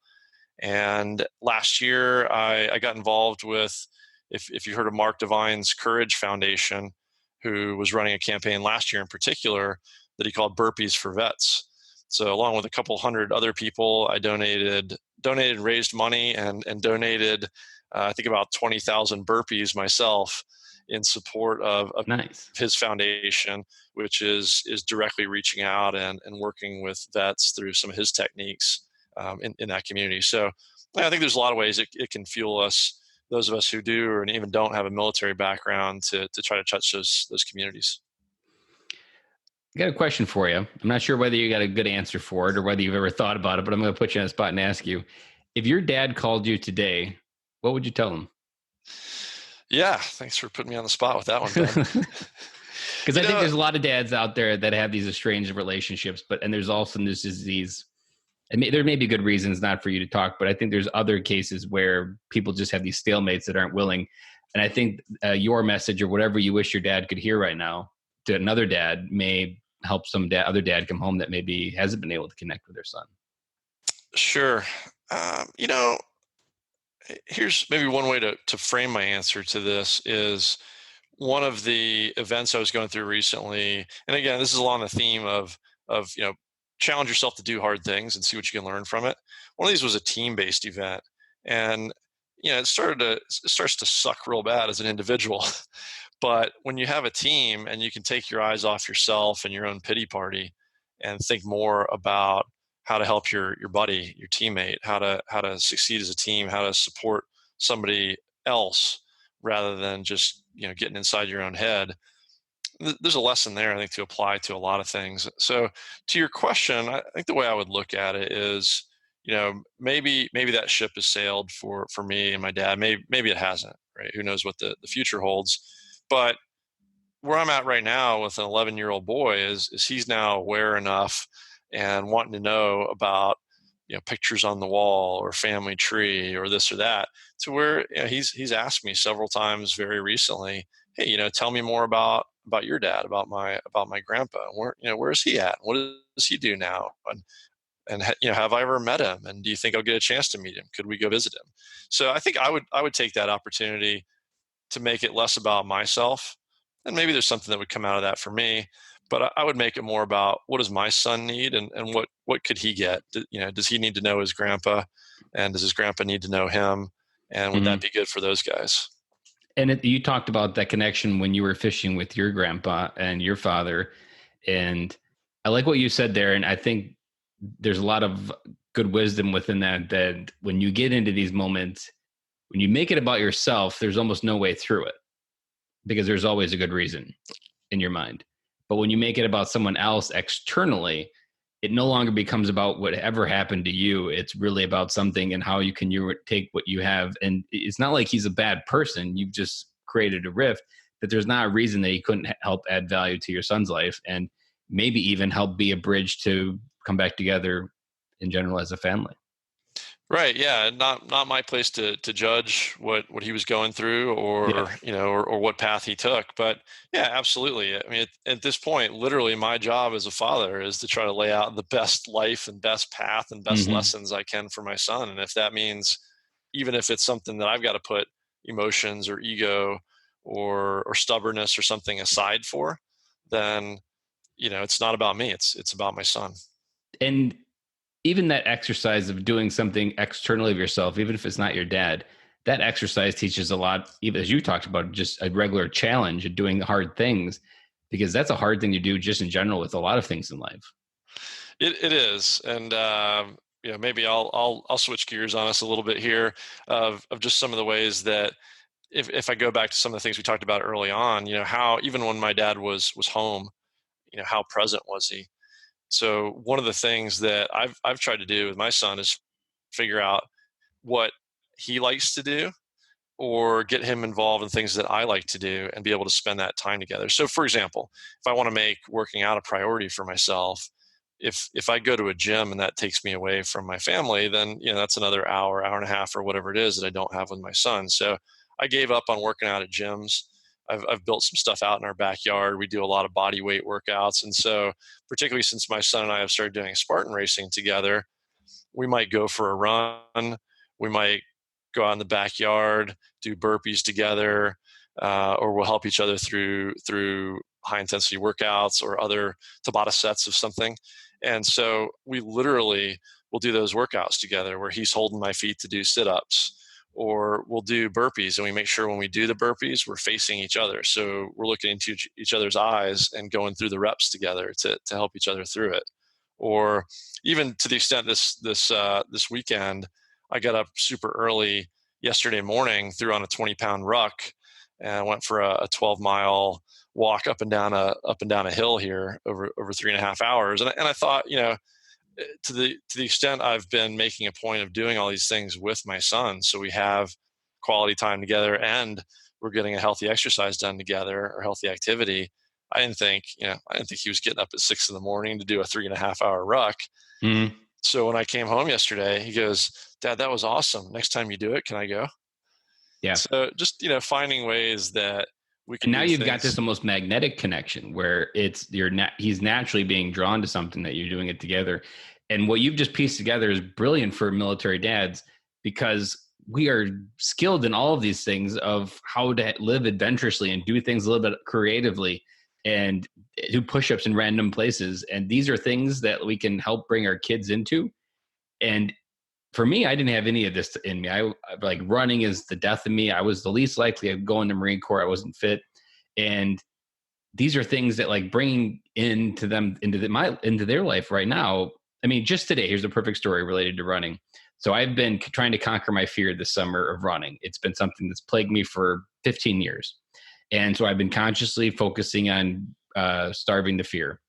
And last year, I got involved with, if you heard of Mark Devine's Courage Foundation, who was running a campaign last year in particular that he called Burpees for Vets. So along with a couple hundred other people, I raised money and donated, I think about 20,000 burpees myself in support of Nice. his foundation, which is directly reaching out and working with vets through some of his techniques in that community. So I think there's a lot of ways it can fuel us, those of us who do or even don't have a military background, to try to touch those communities. I got a question for you. I'm not sure whether you got a good answer for it or whether you've ever thought about it, but I'm going to put you on the spot and ask you, if your dad called you today, what would you tell him? Yeah, thanks for putting me on the spot with that one, Ben. Because I think there's a lot of dads out there that have these estranged relationships, and there's also this disease. And there may be good reasons not for you to talk, but I think there's other cases where people just have these stalemates that aren't willing. And I think your message, or whatever you wish your dad could hear right now to another dad, may help some other dad come home that maybe hasn't been able to connect with their son. Sure. Here's maybe one way to frame my answer to this is, one of the events I was going through recently, and again, this is along the theme of challenge yourself to do hard things and see what you can learn from it. One of these was a team-based event, and it starts to suck real bad as an individual. But when you have a team and you can take your eyes off yourself and your own pity party and think more about how to help your buddy, your teammate, how to succeed as a team, how to support somebody else rather than just getting inside your own head. There's a lesson there, I think, to apply to a lot of things. So to your question, I think the way I would look at it is, maybe that ship has sailed for me and my dad. Maybe it hasn't, right? Who knows what the future holds. But where I'm at right now with an 11-year-old boy is he's now aware enough and wanting to know about pictures on the wall or family tree or this or that, to where he's asked me several times very recently, hey, tell me more about your dad, about my grandpa. Where is he at? What does he do now? And have I ever met him? And do you think I'll get a chance to meet him? Could we go visit him? So I think I would take that opportunity to make it less about myself, and maybe there's something that would come out of that for me, but I would make it more about what does my son need, and what could he get? Does he need to know his grandpa, and does his grandpa need to know him, and would that be good for those guys? And you talked about that connection when you were fishing with your grandpa and your father, and I like what you said there, and I think there's a lot of good wisdom within that when you get into these moments, when you make it about yourself, there's almost no way through it because there's always a good reason in your mind. But when you make it about someone else externally, it no longer becomes about whatever happened to you. It's really about something and how you take what you have. And it's not like he's a bad person. You've just created a rift, that there's not a reason that he couldn't help add value to your son's life and maybe even help be a bridge to come back together in general as a family. Right. Yeah. Not my place to judge what he was going through, or or what path he took. But yeah, absolutely. I mean, at this point, literally, my job as a father is to try to lay out the best life and best path and best lessons I can for my son. And if that means, even if it's something that I've got to put emotions or ego or stubbornness or something aside for, then it's not about me. It's about my son. And even that exercise of doing something externally of yourself, even if it's not your dad, that exercise teaches a lot, even as you talked about, just a regular challenge of doing hard things, because that's a hard thing to do just in general with a lot of things in life. It is. And, maybe I'll switch gears on us a little bit here of just some of the ways that, if I go back to some of the things we talked about early on, how even when my dad was home, how present was he? So one of the things that I've tried to do with my son is figure out what he likes to do, or get him involved in things that I like to do, and be able to spend that time together. So for example, if I want to make working out a priority for myself, if I go to a gym and that takes me away from my family, then that's another hour and a half or whatever it is that I don't have with my son. So I gave up on working out at gyms. I've built some stuff out in our backyard. We do a lot of body weight workouts. And so, particularly since my son and I have started doing Spartan racing together, we might go for a run. We might go out in the backyard, do burpees together, or we'll help each other through high intensity workouts or other Tabata sets of something. And so we literally will do those workouts together where he's holding my feet to do sit-ups, or we'll do burpees, and we make sure when we do the burpees, we're facing each other. So we're looking into each other's eyes and going through the reps together to help each other through it. Or even to the extent this weekend, I got up super early yesterday morning, threw on a 20-pound ruck, and I went for a 12-mile walk up and down a hill here over 3.5 hours. And I thought, to the extent I've been making a point of doing all these things with my son, so we have quality time together and we're getting a healthy exercise done together, or healthy activity. I didn't think he was getting up at 6 a.m. to do a 3.5 hour ruck. Mm-hmm. So when I came home yesterday, he goes, "Dad, that was awesome. Next time you do it, can I go?" Yeah. So just, finding ways that we can. And now you've got things. this almost magnetic connection where he's naturally being drawn to something that you're doing it together. And what you've just pieced together is brilliant for military dads, because we are skilled in all of these things of how to live adventurously and do things a little bit creatively and do push-ups in random places. And these are things that we can help bring our kids into. And for me, I didn't have any of this in me. I like running is the death of me. I was the least likely to go in the Marine Corps. I wasn't fit. And these are things that like bringing into them, into their life right now. I mean, just today, here's a perfect story related to running. So I've been trying to conquer my fear this summer of running. It's been something that's plagued me for 15 years. And so I've been consciously focusing on starving the fear.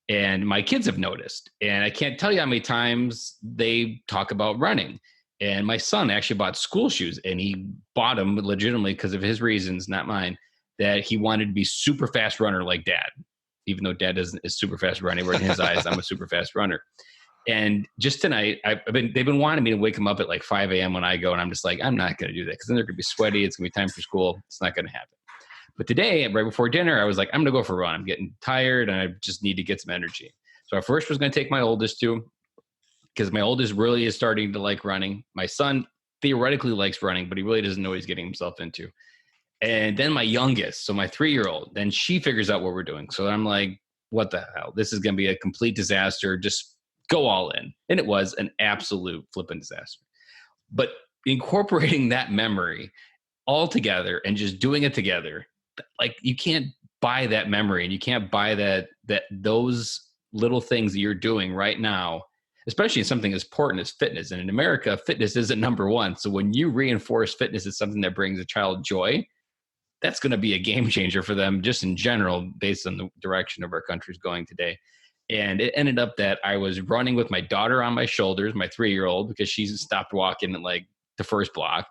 And my kids have noticed. And I can't tell you how many times they talk about running. And my son actually bought school shoes, and he bought them legitimately because of his reasons, not mine, that he wanted to be super fast runner like dad, even though dad is super fast running. Where in his eyes, I'm a super fast runner. And just tonight, they've been wanting me to wake them up at like 5 a.m. when I go. And I'm just like, I'm not going to do that because then they're going to be sweaty. It's going to be time for school. It's not going to happen. But today, right before dinner, I was like, I'm going to go for a run. I'm getting tired and I just need to get some energy. So I first was going to take my oldest to, because my oldest really is starting to like running. My son theoretically likes running, but he really doesn't know what he's getting himself into. And then my youngest, so my 3-year-old, then she figures out what we're doing. So I'm like, what the hell? This is going to be a complete disaster. Just go all in. And it was an absolute flipping disaster. But incorporating that memory all together and just doing it together, like you can't buy that memory, and you can't buy that those little things that you're doing right now, especially in something as important as fitness. And in America, fitness isn't number one. So when you reinforce fitness as something that brings a child joy, that's going to be a game changer for them just in general, based on the direction of our country's going today. And it ended up that I was running with my daughter on my shoulders, my 3-year-old, because she's stopped walking at like the first block.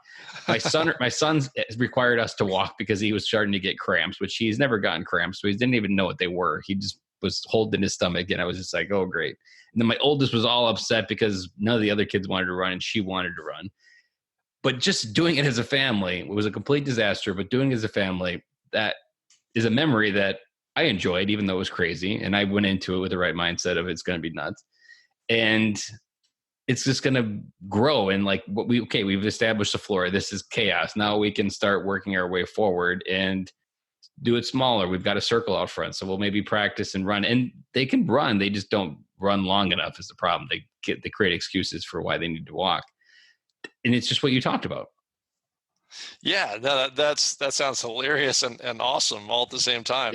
My son's required us to walk because he was starting to get cramps, which he's never gotten cramps. So he didn't even know what they were. He just was holding his stomach. And I was just like, oh, great. And then my oldest was all upset because none of the other kids wanted to run and she wanted to run. But just doing it as a family, it was a complete disaster, but doing it as a family, that is a memory that I enjoyed, even though it was crazy. And I went into it with the right mindset of it's going to be nuts. And it's just going to grow. And like we've established the floor. This is chaos. Now we can start working our way forward and do it smaller. We've got a circle out front. So we'll maybe practice and run, and they can run. They just don't run long enough is the problem. They create excuses for why they need to walk. And it's just what you talked about. Yeah, that sounds hilarious and awesome all at the same time.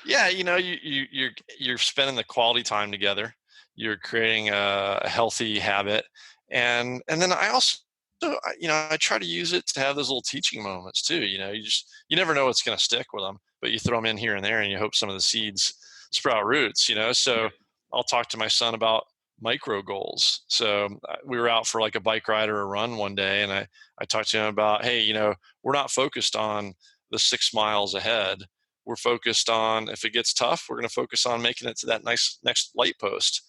Yeah. You're spending the quality time together. You're creating a healthy habit, and then I also, I try to use it to have those little teaching moments too. You never know what's going to stick with them, but you throw them in here and there, and you hope some of the seeds sprout roots. So I'll talk to my son about micro goals. So we were out for like a bike ride or a run one day, and I talked to him about, hey, we're not focused on the 6 miles ahead. We're focused on, if it gets tough, we're going to focus on making it to that nice next light post.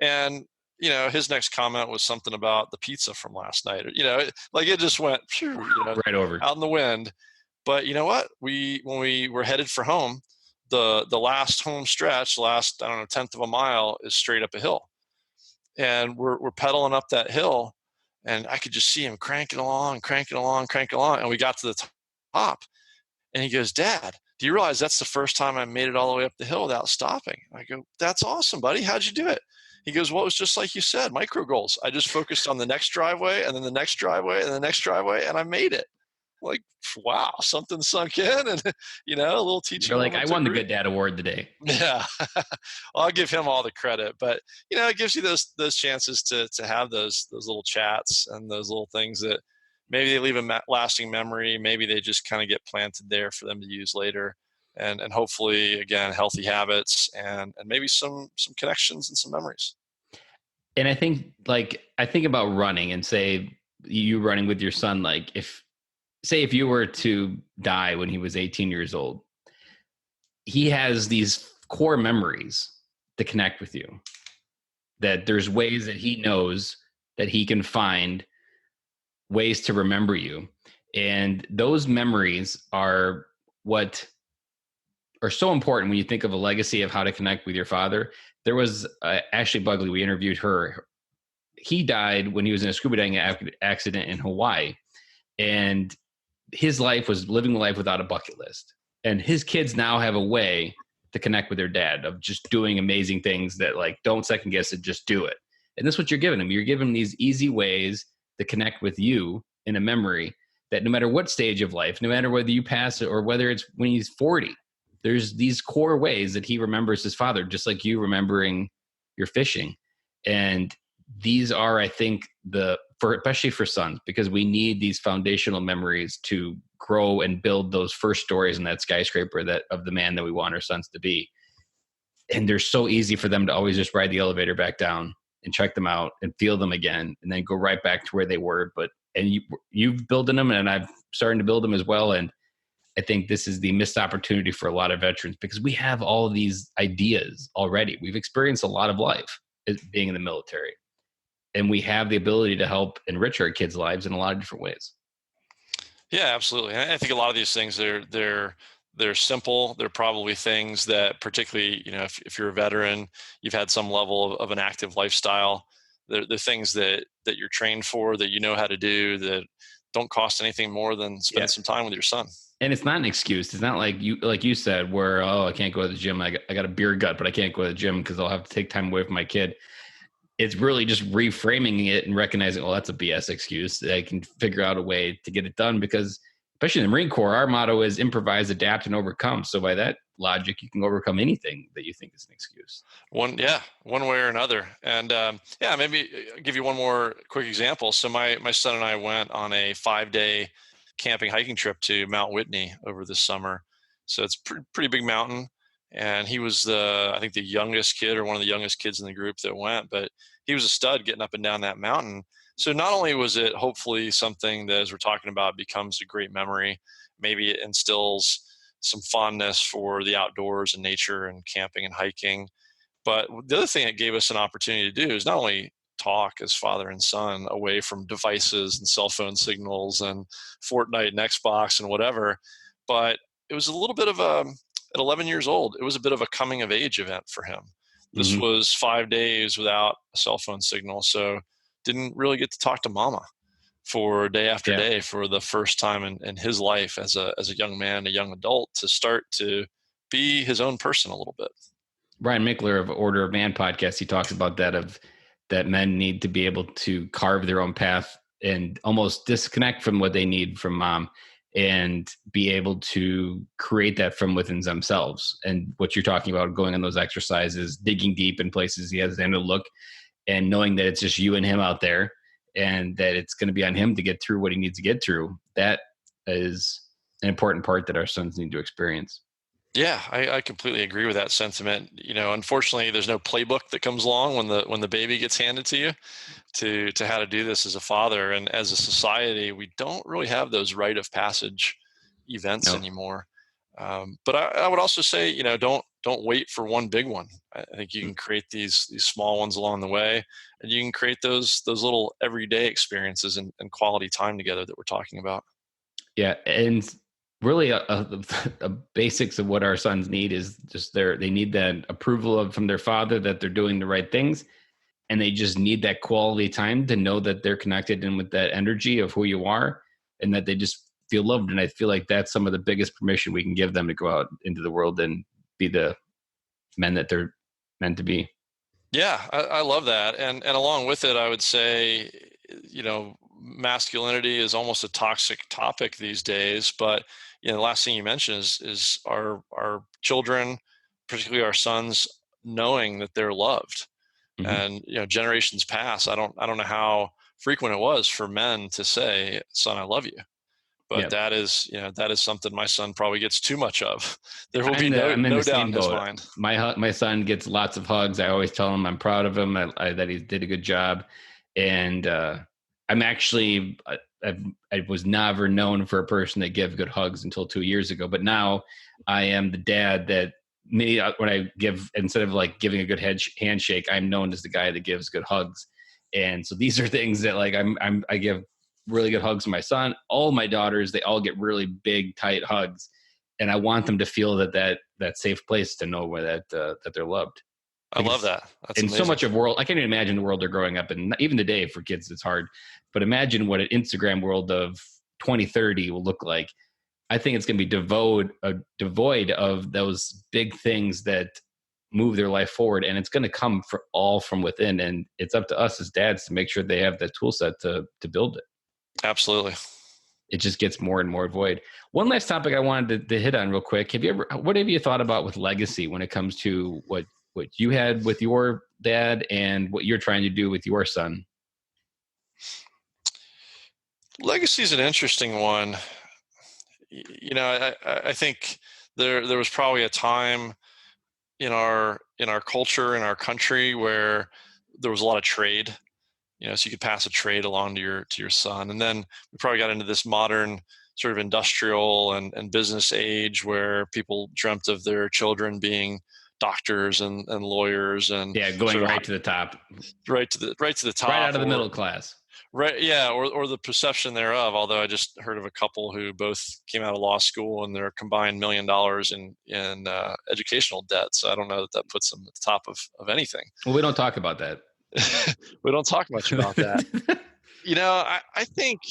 And his next comment was something about the pizza from last night. It just went right over out in the wind. But you know what? When we were headed for home, the last home stretch, last 10th of a mile is straight up a hill. And we're pedaling up that hill, and I could just see him cranking along. And we got to the top, and he goes, "Dad, do you realize that's the first time I made it all the way up the hill without stopping?" I go, "That's awesome, buddy. How'd you do it?" He goes, "Well, it was just like you said, micro goals. I just focused on the next driveway, and then the next driveway, and the next driveway, and I made it." Like, wow, something sunk in, and a little teaching. You're like, I won the Good Dad Award today. Yeah, well, I'll give him all the credit, but it gives you those chances to have those little chats and those little things that maybe they leave a lasting memory. Maybe they just kind of get planted there for them to use later, and hopefully, again, healthy habits and maybe some connections and some memories. And I think about running, and say you running with your son, like if you were to die when he was 18 years old, he has these core memories to connect with you, that there's ways that he knows that he can find ways to remember you. And those memories are what are so important when you think of a legacy of how to connect with your father. There was Ashley Bugley, we interviewed her. he died when he was in a scuba diving accident in Hawaii, and his life was living life without a bucket list. And his kids now have a way to connect with their dad of just doing amazing things that like don't second guess it, just do it. And that's what you're giving them. You're giving them these easy ways to connect with you in a memory that no matter what stage of life, no matter whether you pass it or whether it's when he's 40, there's these core ways that he remembers his father, just like you remembering your fishing. And these are, I think, especially for sons, because we need these foundational memories to grow and build those first stories in that skyscraper of the man that we want our sons to be. And they're so easy for them to always just ride the elevator back down and check them out and feel them again, and then go right back to where they were. And you've building them, and I've started to build them as well. And I think this is the missed opportunity for a lot of veterans, because we have all of these ideas already. We've experienced a lot of life as being in the military, and we have the ability to help enrich our kids' lives in a lot of different ways. Yeah, absolutely. I think a lot of these things, they're simple. They're probably things that, particularly, if you're a veteran, you've had some level of an active lifestyle. They're things that you're trained for, that you know how to do, that don't cost anything more than spend some time with your son. And it's not an excuse. It's not like you said, where, I can't go to the gym. I got a beer gut, but I can't go to the gym because I'll have to take time away from my kid. It's really just reframing it and recognizing, that's a BS excuse. I can figure out a way to get it done, because especially in the Marine Corps, our motto is improvise, adapt, and overcome. So by that logic, you can overcome anything that you think is an excuse. One way or another. And maybe I'll give you one more quick example. So my son and I went on a 5-day camping hiking trip to Mount Whitney over this summer. So it's pretty big mountain. And he was I think the youngest kid, or one of the youngest kids in the group that went, but he was a stud getting up and down that mountain. So not only was it hopefully something that, as we're talking about, becomes a great memory, maybe it instills some fondness for the outdoors and nature and camping and hiking. But the other thing it gave us an opportunity to do is not only talk as father and son away from devices and cell phone signals and Fortnite and Xbox and whatever, but it was a little bit of at 11 years old, it was a bit of a coming of age event for him. This was 5 days without a cell phone signal. So didn't really get to talk to mama for day after day for the first time in his life as a young man, a young adult, to start to be his own person a little bit. Brian Mickler of Order of Man podcast, he talks about that men need to be able to carve their own path and almost disconnect from what they need from mom, and be able to create that from within themselves. And what you're talking about, going on those exercises, digging deep in places he has to look, and knowing that it's just you and him out there, and that it's going to be on him to get through what he needs to get through. That is an important part that our sons need to experience. Yeah, I completely agree with that sentiment. Unfortunately, there's no playbook that comes along when the baby gets handed to you to how to do this as a father. And as a society, we don't really have those rite of passage events anymore. But I would also say, don't wait for one big one. I think you can create these small ones along the way, and you can create those little everyday experiences and quality time together that we're talking about. Yeah, and really a basics of what our sons need is just they need that approval from their father that they're doing the right things, and they just need that quality time to know that they're connected in with that energy of who you are, and that they just feel loved. And I feel like that's some of the biggest permission we can give them to go out into the world and be the men that they're meant to be. Yeah, I love that. And along with it, I would say, masculinity is almost a toxic topic these days. But the last thing you mentioned is our children, particularly our sons, knowing that they're loved. And generations past, I don't know how frequent it was for men to say, "Son, I love you." But that is something my son probably gets too much of. There will be no doubt in his mind. My son gets lots of hugs. I always tell him I'm proud of him, that he did a good job. And I'm actually, I was never known for a person that gave good hugs until 2 years ago. But now I am the dad that when I give, instead of like giving a good handshake, I'm known as the guy that gives good hugs. And so these are things that like I give really good hugs to my son. All my daughters, they all get really big, tight hugs, and I want them to feel that safe place to know where that they're loved. I love that. That's and amazing. so much of world, I can't even imagine the world they're growing up in. Even today for kids, it's hard. But imagine what an Instagram world of 2030 will look like. I think it's going to be devoid of those big things that move their life forward, and it's going to come all from within. And it's up to us as dads to make sure they have the tool set to build it. Absolutely. It just gets more and more void. One last topic I wanted to hit on real quick. What have you thought about with legacy when it comes to what you had with your dad and what you're trying to do with your son? Legacy is an interesting one. I think there was probably a time in our culture, in our country, where there was a lot of trade. So you could pass a trade along to your son, and then we probably got into this modern sort of industrial and business age where people dreamt of their children being doctors and lawyers and going right to the top, right to the top, right out of the middle class. Right. Yeah. Or the perception thereof. Although I just heard of a couple who both came out of law school and their combined $1 million in educational debt. So I don't know that puts them at the top of anything. Well, we don't talk about that. We don't talk much about that. I think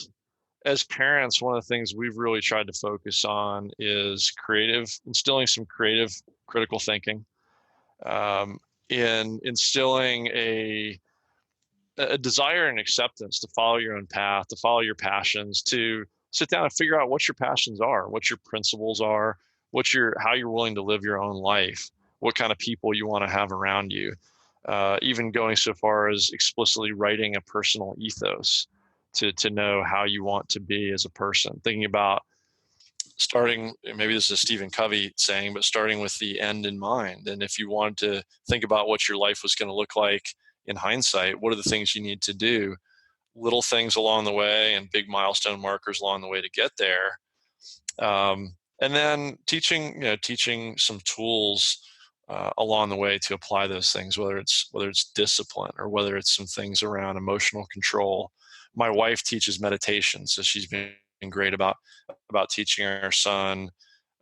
as parents, one of the things we've really tried to focus on is instilling some creative, critical thinking, in instilling a desire and acceptance to follow your own path, to follow your passions, to sit down and figure out what your passions are, what your principles are, how you're willing to live your own life, what kind of people you want to have around you. Even going so far as explicitly writing a personal ethos to know how you want to be as a person, thinking about starting, maybe this is a Stephen Covey saying, but starting with the end in mind. And if you wanted to think about what your life was going to look like in hindsight, what are the things you need to do, little things along the way and big milestone markers along the way to get there. And then teaching some tools along the way to apply those things, whether it's discipline or whether it's some things around emotional control. My wife teaches meditation, so she's been great about teaching our son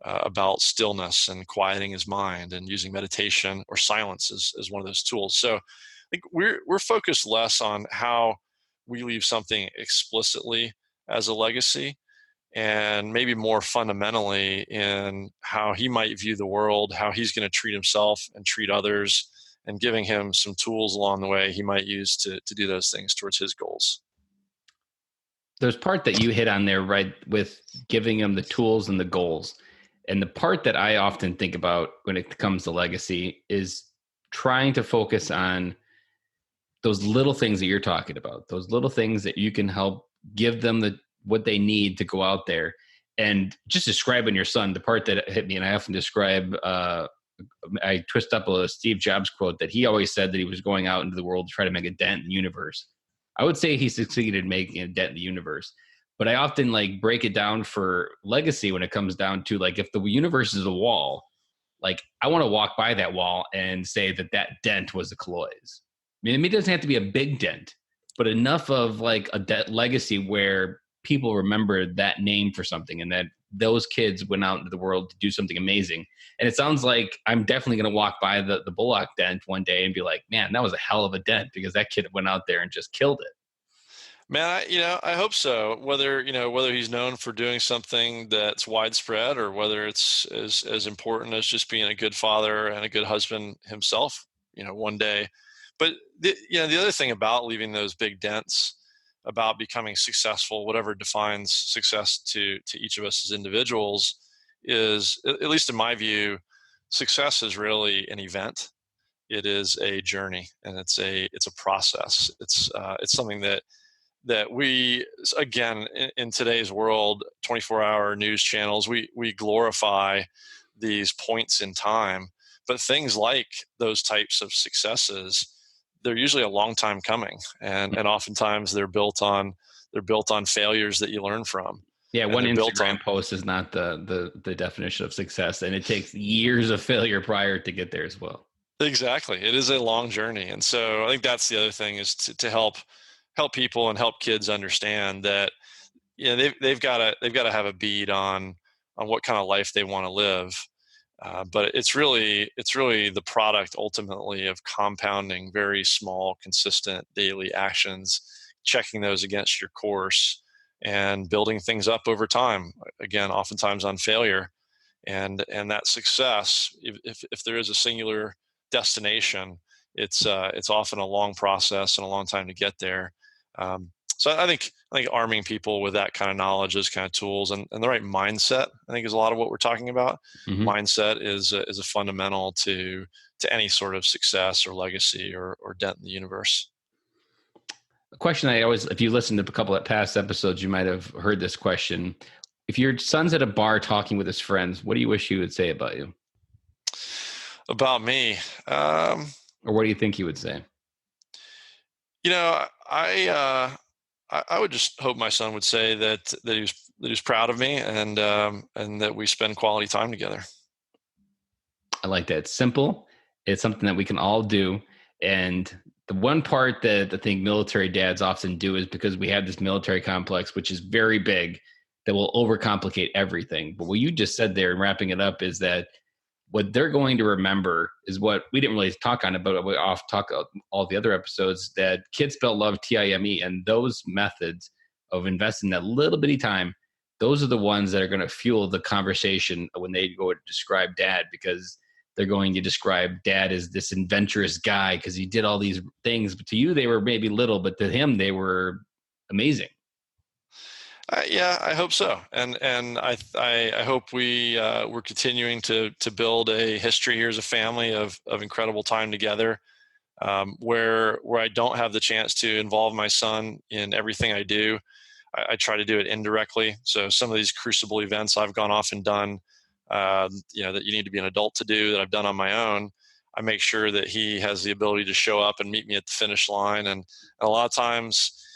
about stillness and quieting his mind and using meditation or silence as one of those tools. So I think we're focused less on how we leave something explicitly as a legacy, and maybe more fundamentally in how he might view the world, how he's going to treat himself and treat others, and giving him some tools along the way he might use to do those things towards his goals. There's part that you hit on there, right, with giving him the tools and the goals. And the part that I often think about when it comes to legacy is trying to focus on those little things that you're talking about, those little things that you can help give them what they need to go out there. And just describing your son, the part that hit me, and I often describe, I twist up a Steve Jobs quote that he always said that he was going out into the world to try to make a dent in the universe. I would say he succeeded in making a dent in the universe, but I often break it down for legacy when it comes down to if the universe is a wall, I want to walk by that wall and say that dent was a Cloys. I mean, it doesn't have to be a big dent, but enough of a debt legacy where people remember that name for something and that those kids went out into the world to do something amazing. And it sounds like I'm definitely going to walk by the Bulloch dent one day and be like, man, that was a hell of a dent because that kid went out there and just killed it. Man, I hope so. Whether he's known for doing something that's widespread or whether it's as important as just being a good father and a good husband himself, one day. But the other thing about leaving those big dents, about becoming successful, whatever defines success to each of us as individuals, is, at least in my view, success is really an event. It is a journey, and it's a process. It's something that we, again, in today's world, 24-hour news channels, we glorify these points in time, but things like those types of successes, they're usually a long time coming, and oftentimes they're built on failures that you learn from. Yeah, one Instagram post is not the definition of success, and it takes years of failure prior to get there as well. Exactly, it is a long journey, and so I think that's the other thing, is to help people and help kids understand that they've got to have a bead on what kind of life they want to live. But it's really the product ultimately of compounding very small, consistent daily actions, checking those against your course, and building things up over time. Again, oftentimes on failure, and that success, if there is a singular destination, it's often a long process and a long time to get there. So I think arming people with that kind of knowledge, those kind of tools, and the right mindset, I think, is a lot of what we're talking about. Mm-hmm. Mindset is a fundamental to any sort of success or legacy or dent in the universe. A question I always, if you listened to a couple of past episodes, you might have heard this question. If your son's at a bar talking with his friends, what do you wish he would say about you? About me, Or what do you think he would say? you know, I would just hope my son would say that he was proud of me, and that we spend quality time together. I like that. It's simple. It's something that we can all do. And the one part that I think military dads often do is because we have this military complex, which is very big, that will overcomplicate everything. But what you just said there and wrapping it up is that what they're going to remember is what we didn't really talk on it, but we off talk all the other episodes, that kids spell love TIME, and those methods of investing that little bitty time, those are the ones that are going to fuel the conversation when they go to describe dad, because they're going to describe dad as this adventurous guy because he did all these things. But to you, they were maybe little, but to him, they were amazing. Yeah, I hope so, and I hope we're continuing to build a history here as a family of incredible time together, where I don't have the chance to involve my son in everything I do. I try to do it indirectly. So some of these crucible events I've gone off and done, that you need to be an adult to do, that I've done on my own, I make sure that he has the ability to show up and meet me at the finish line. And a lot of times,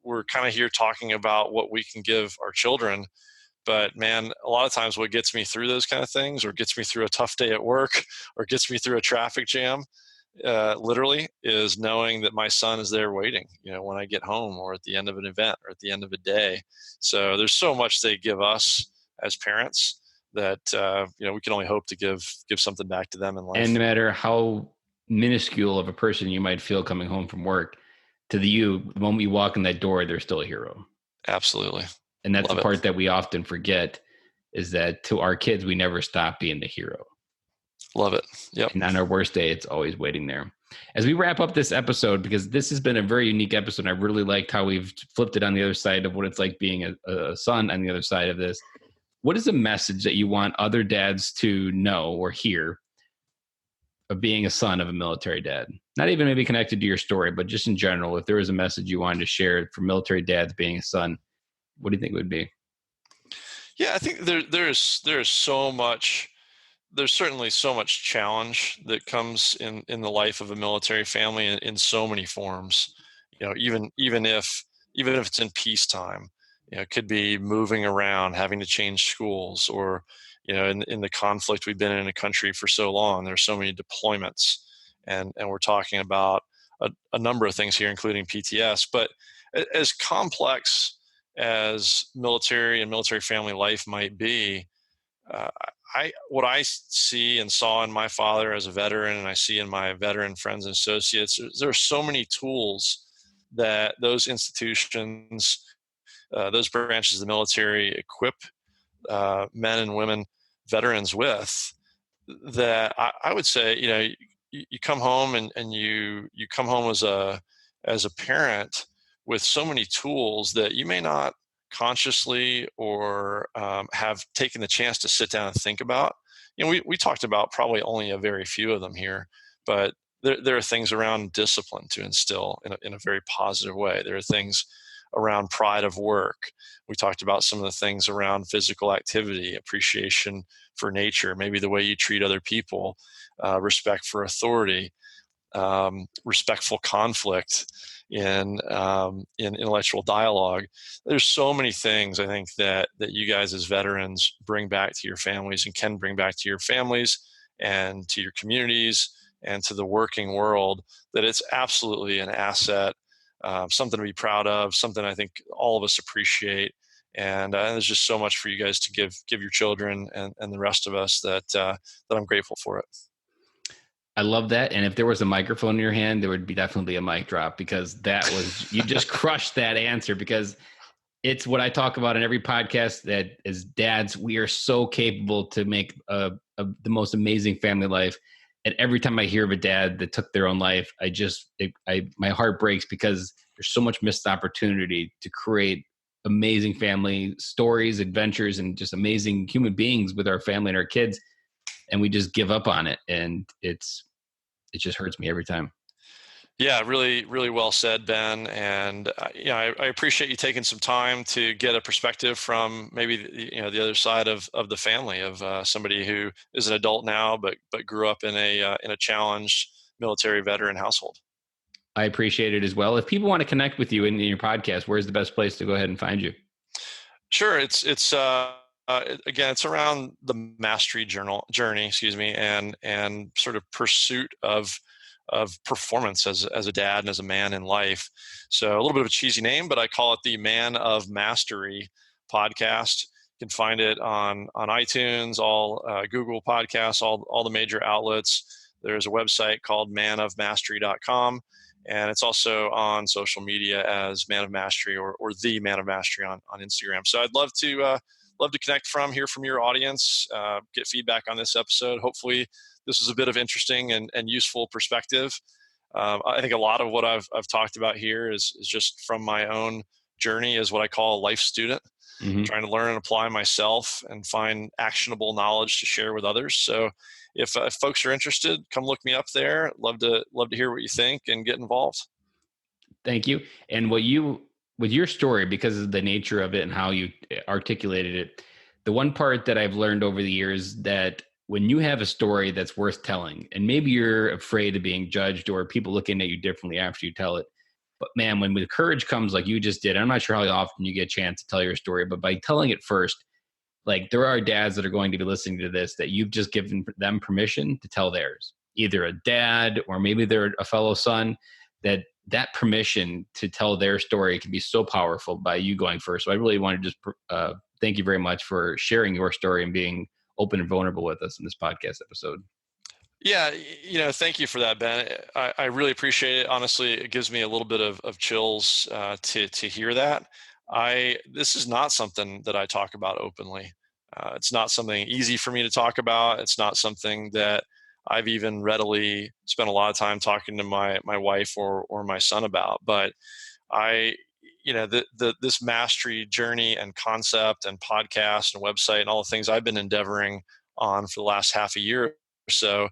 we're kind of here talking about what we can give our children. But man, a lot of times what gets me through those kind of things, or gets me through a tough day at work, or gets me through a traffic jam, literally, is knowing that my son is there waiting, when I get home, or at the end of an event, or at the end of a day. So there's so much they give us as parents that, we can only hope to give something back to them in life. And no matter how minuscule of a person you might feel coming home from work, the moment you walk in that door, they're still a hero. Absolutely. And that's Love the it. part that we often forget, is that to our kids, we never stop being the hero. Love it. Yep. And on our worst day, it's always waiting there. As we wrap up this episode, because this has been a very unique episode, I really liked how we've flipped it on the other side of what it's like being a son on the other side of this. What is a message that you want other dads to know or hear of being a son of a military dad? Not even maybe connected to your story, but just in general, if there was a message you wanted to share for military dads being a son, what do you think it would be? Yeah, I think there's so much. There's certainly so much challenge that comes in the life of a military family in so many forms. Even if it's in peacetime, it could be moving around, having to change schools, or in the conflict we've been in a country for so long, there's so many deployments, and we're talking about a number of things here, including PTS. But as complex as military and military family life might be, uh, what I see and saw in my father as a veteran, and I see in my veteran friends and associates, there are so many tools that those institutions, those branches of the military equip men and women, veterans with, that I would say, you come home, and you come home as a parent with so many tools that you may not consciously or have taken the chance to sit down and think about. We talked about probably only a very few of them here, but there are things around discipline to instill in a very positive way. There are things around pride of work. We talked about some of the things around physical activity, appreciation for nature, maybe the way you treat other people, respect for authority, respectful conflict in intellectual dialogue. There's so many things I think that you guys as veterans bring back to your families, and can bring back to your families and to your communities and to the working world, that it's absolutely an asset, something to be proud of, something I think all of us appreciate. And there's just so much for you guys to give your children and the rest of us that I'm grateful for it. I love that. And if there was a microphone in your hand, there would be definitely a mic drop, because that was, you just crushed that answer, because it's what I talk about in every podcast, that as dads, we are so capable to make the most amazing family life. And every time I hear of a dad that took their own life, my heart breaks, because there's so much missed opportunity to create amazing family stories, adventures, and just amazing human beings with our family and our kids. And we just give up on it. And it just hurts me every time. Yeah, really, really well said, Ben. And I appreciate you taking some time to get a perspective from maybe the other side of the family, of somebody who is an adult now, but grew up in a challenged military veteran household. I appreciate it as well. If people want to connect with you in your podcast, where's the best place to go ahead and find you? Sure, it's again, it's around the mastery journey, and sort of pursuit of performance as a dad and as a man in life. So a little bit of a cheesy name, but I call it the Man of Mastery podcast. You can find it on iTunes, all Google Podcasts, all the major outlets. There's a website called manofmastery.com, and it's also on social media as Man of Mastery or the Man of Mastery on Instagram. So I'd love to connect hear from your audience, get feedback on this episode. Hopefully this is a bit of interesting and useful perspective. I think a lot of what I've talked about here is just from my own journey as what I call a life student, trying to learn and apply myself and find actionable knowledge to share with others. So if folks are interested, come look me up there. Love to hear what you think and get involved. Thank you. And with your story, because of the nature of it and how you articulated it, the one part that I've learned over the years, that when you have a story that's worth telling, and maybe you're afraid of being judged or people looking at you differently after you tell it, but man, when the courage comes like you just did, I'm not sure how often you get a chance to tell your story, but by telling it first, like, there are dads that are going to be listening to this that you've just given them permission to tell theirs, either a dad or maybe they're a fellow son, that permission to tell their story can be so powerful by you going first. So I really want to just thank you very much for sharing your story and being open and vulnerable with us in this podcast episode. Yeah, thank you for that, Ben. I really appreciate it. Honestly, it gives me a little bit of chills to hear that. This is not something that I talk about openly. It's not something easy for me to talk about. It's not something that I've even readily spent a lot of time talking to my wife or my son about. But this mastery journey and concept and podcast and website and all the things I've been endeavoring on for the last half a year or so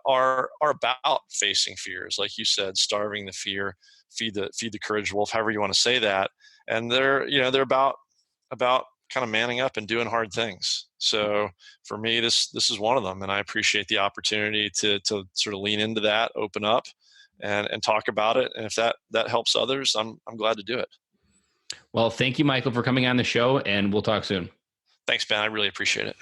are about facing fears, like you said, starving the fear, feed the courage wolf, however you want to say that. And they're about kind of manning up and doing hard things. So for me, this is one of them, and I appreciate the opportunity to sort of lean into that, open up, and talk about it. And if that helps others, I'm glad to do it. Well, thank you, Michael, for coming on the show, and we'll talk soon. Thanks, Ben. I really appreciate it.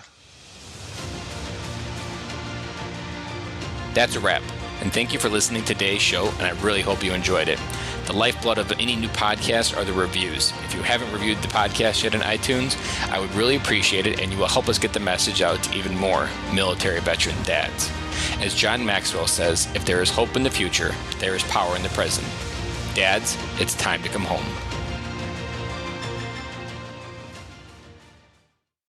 That's a wrap. And thank you for listening to today's show, and I really hope you enjoyed it. The lifeblood of any new podcast are the reviews. If you haven't reviewed the podcast yet on iTunes, I would really appreciate it, and you will help us get the message out to even more military veteran dads. As John Maxwell says, if there is hope in the future, there is power in the present. Dads, it's time to come home.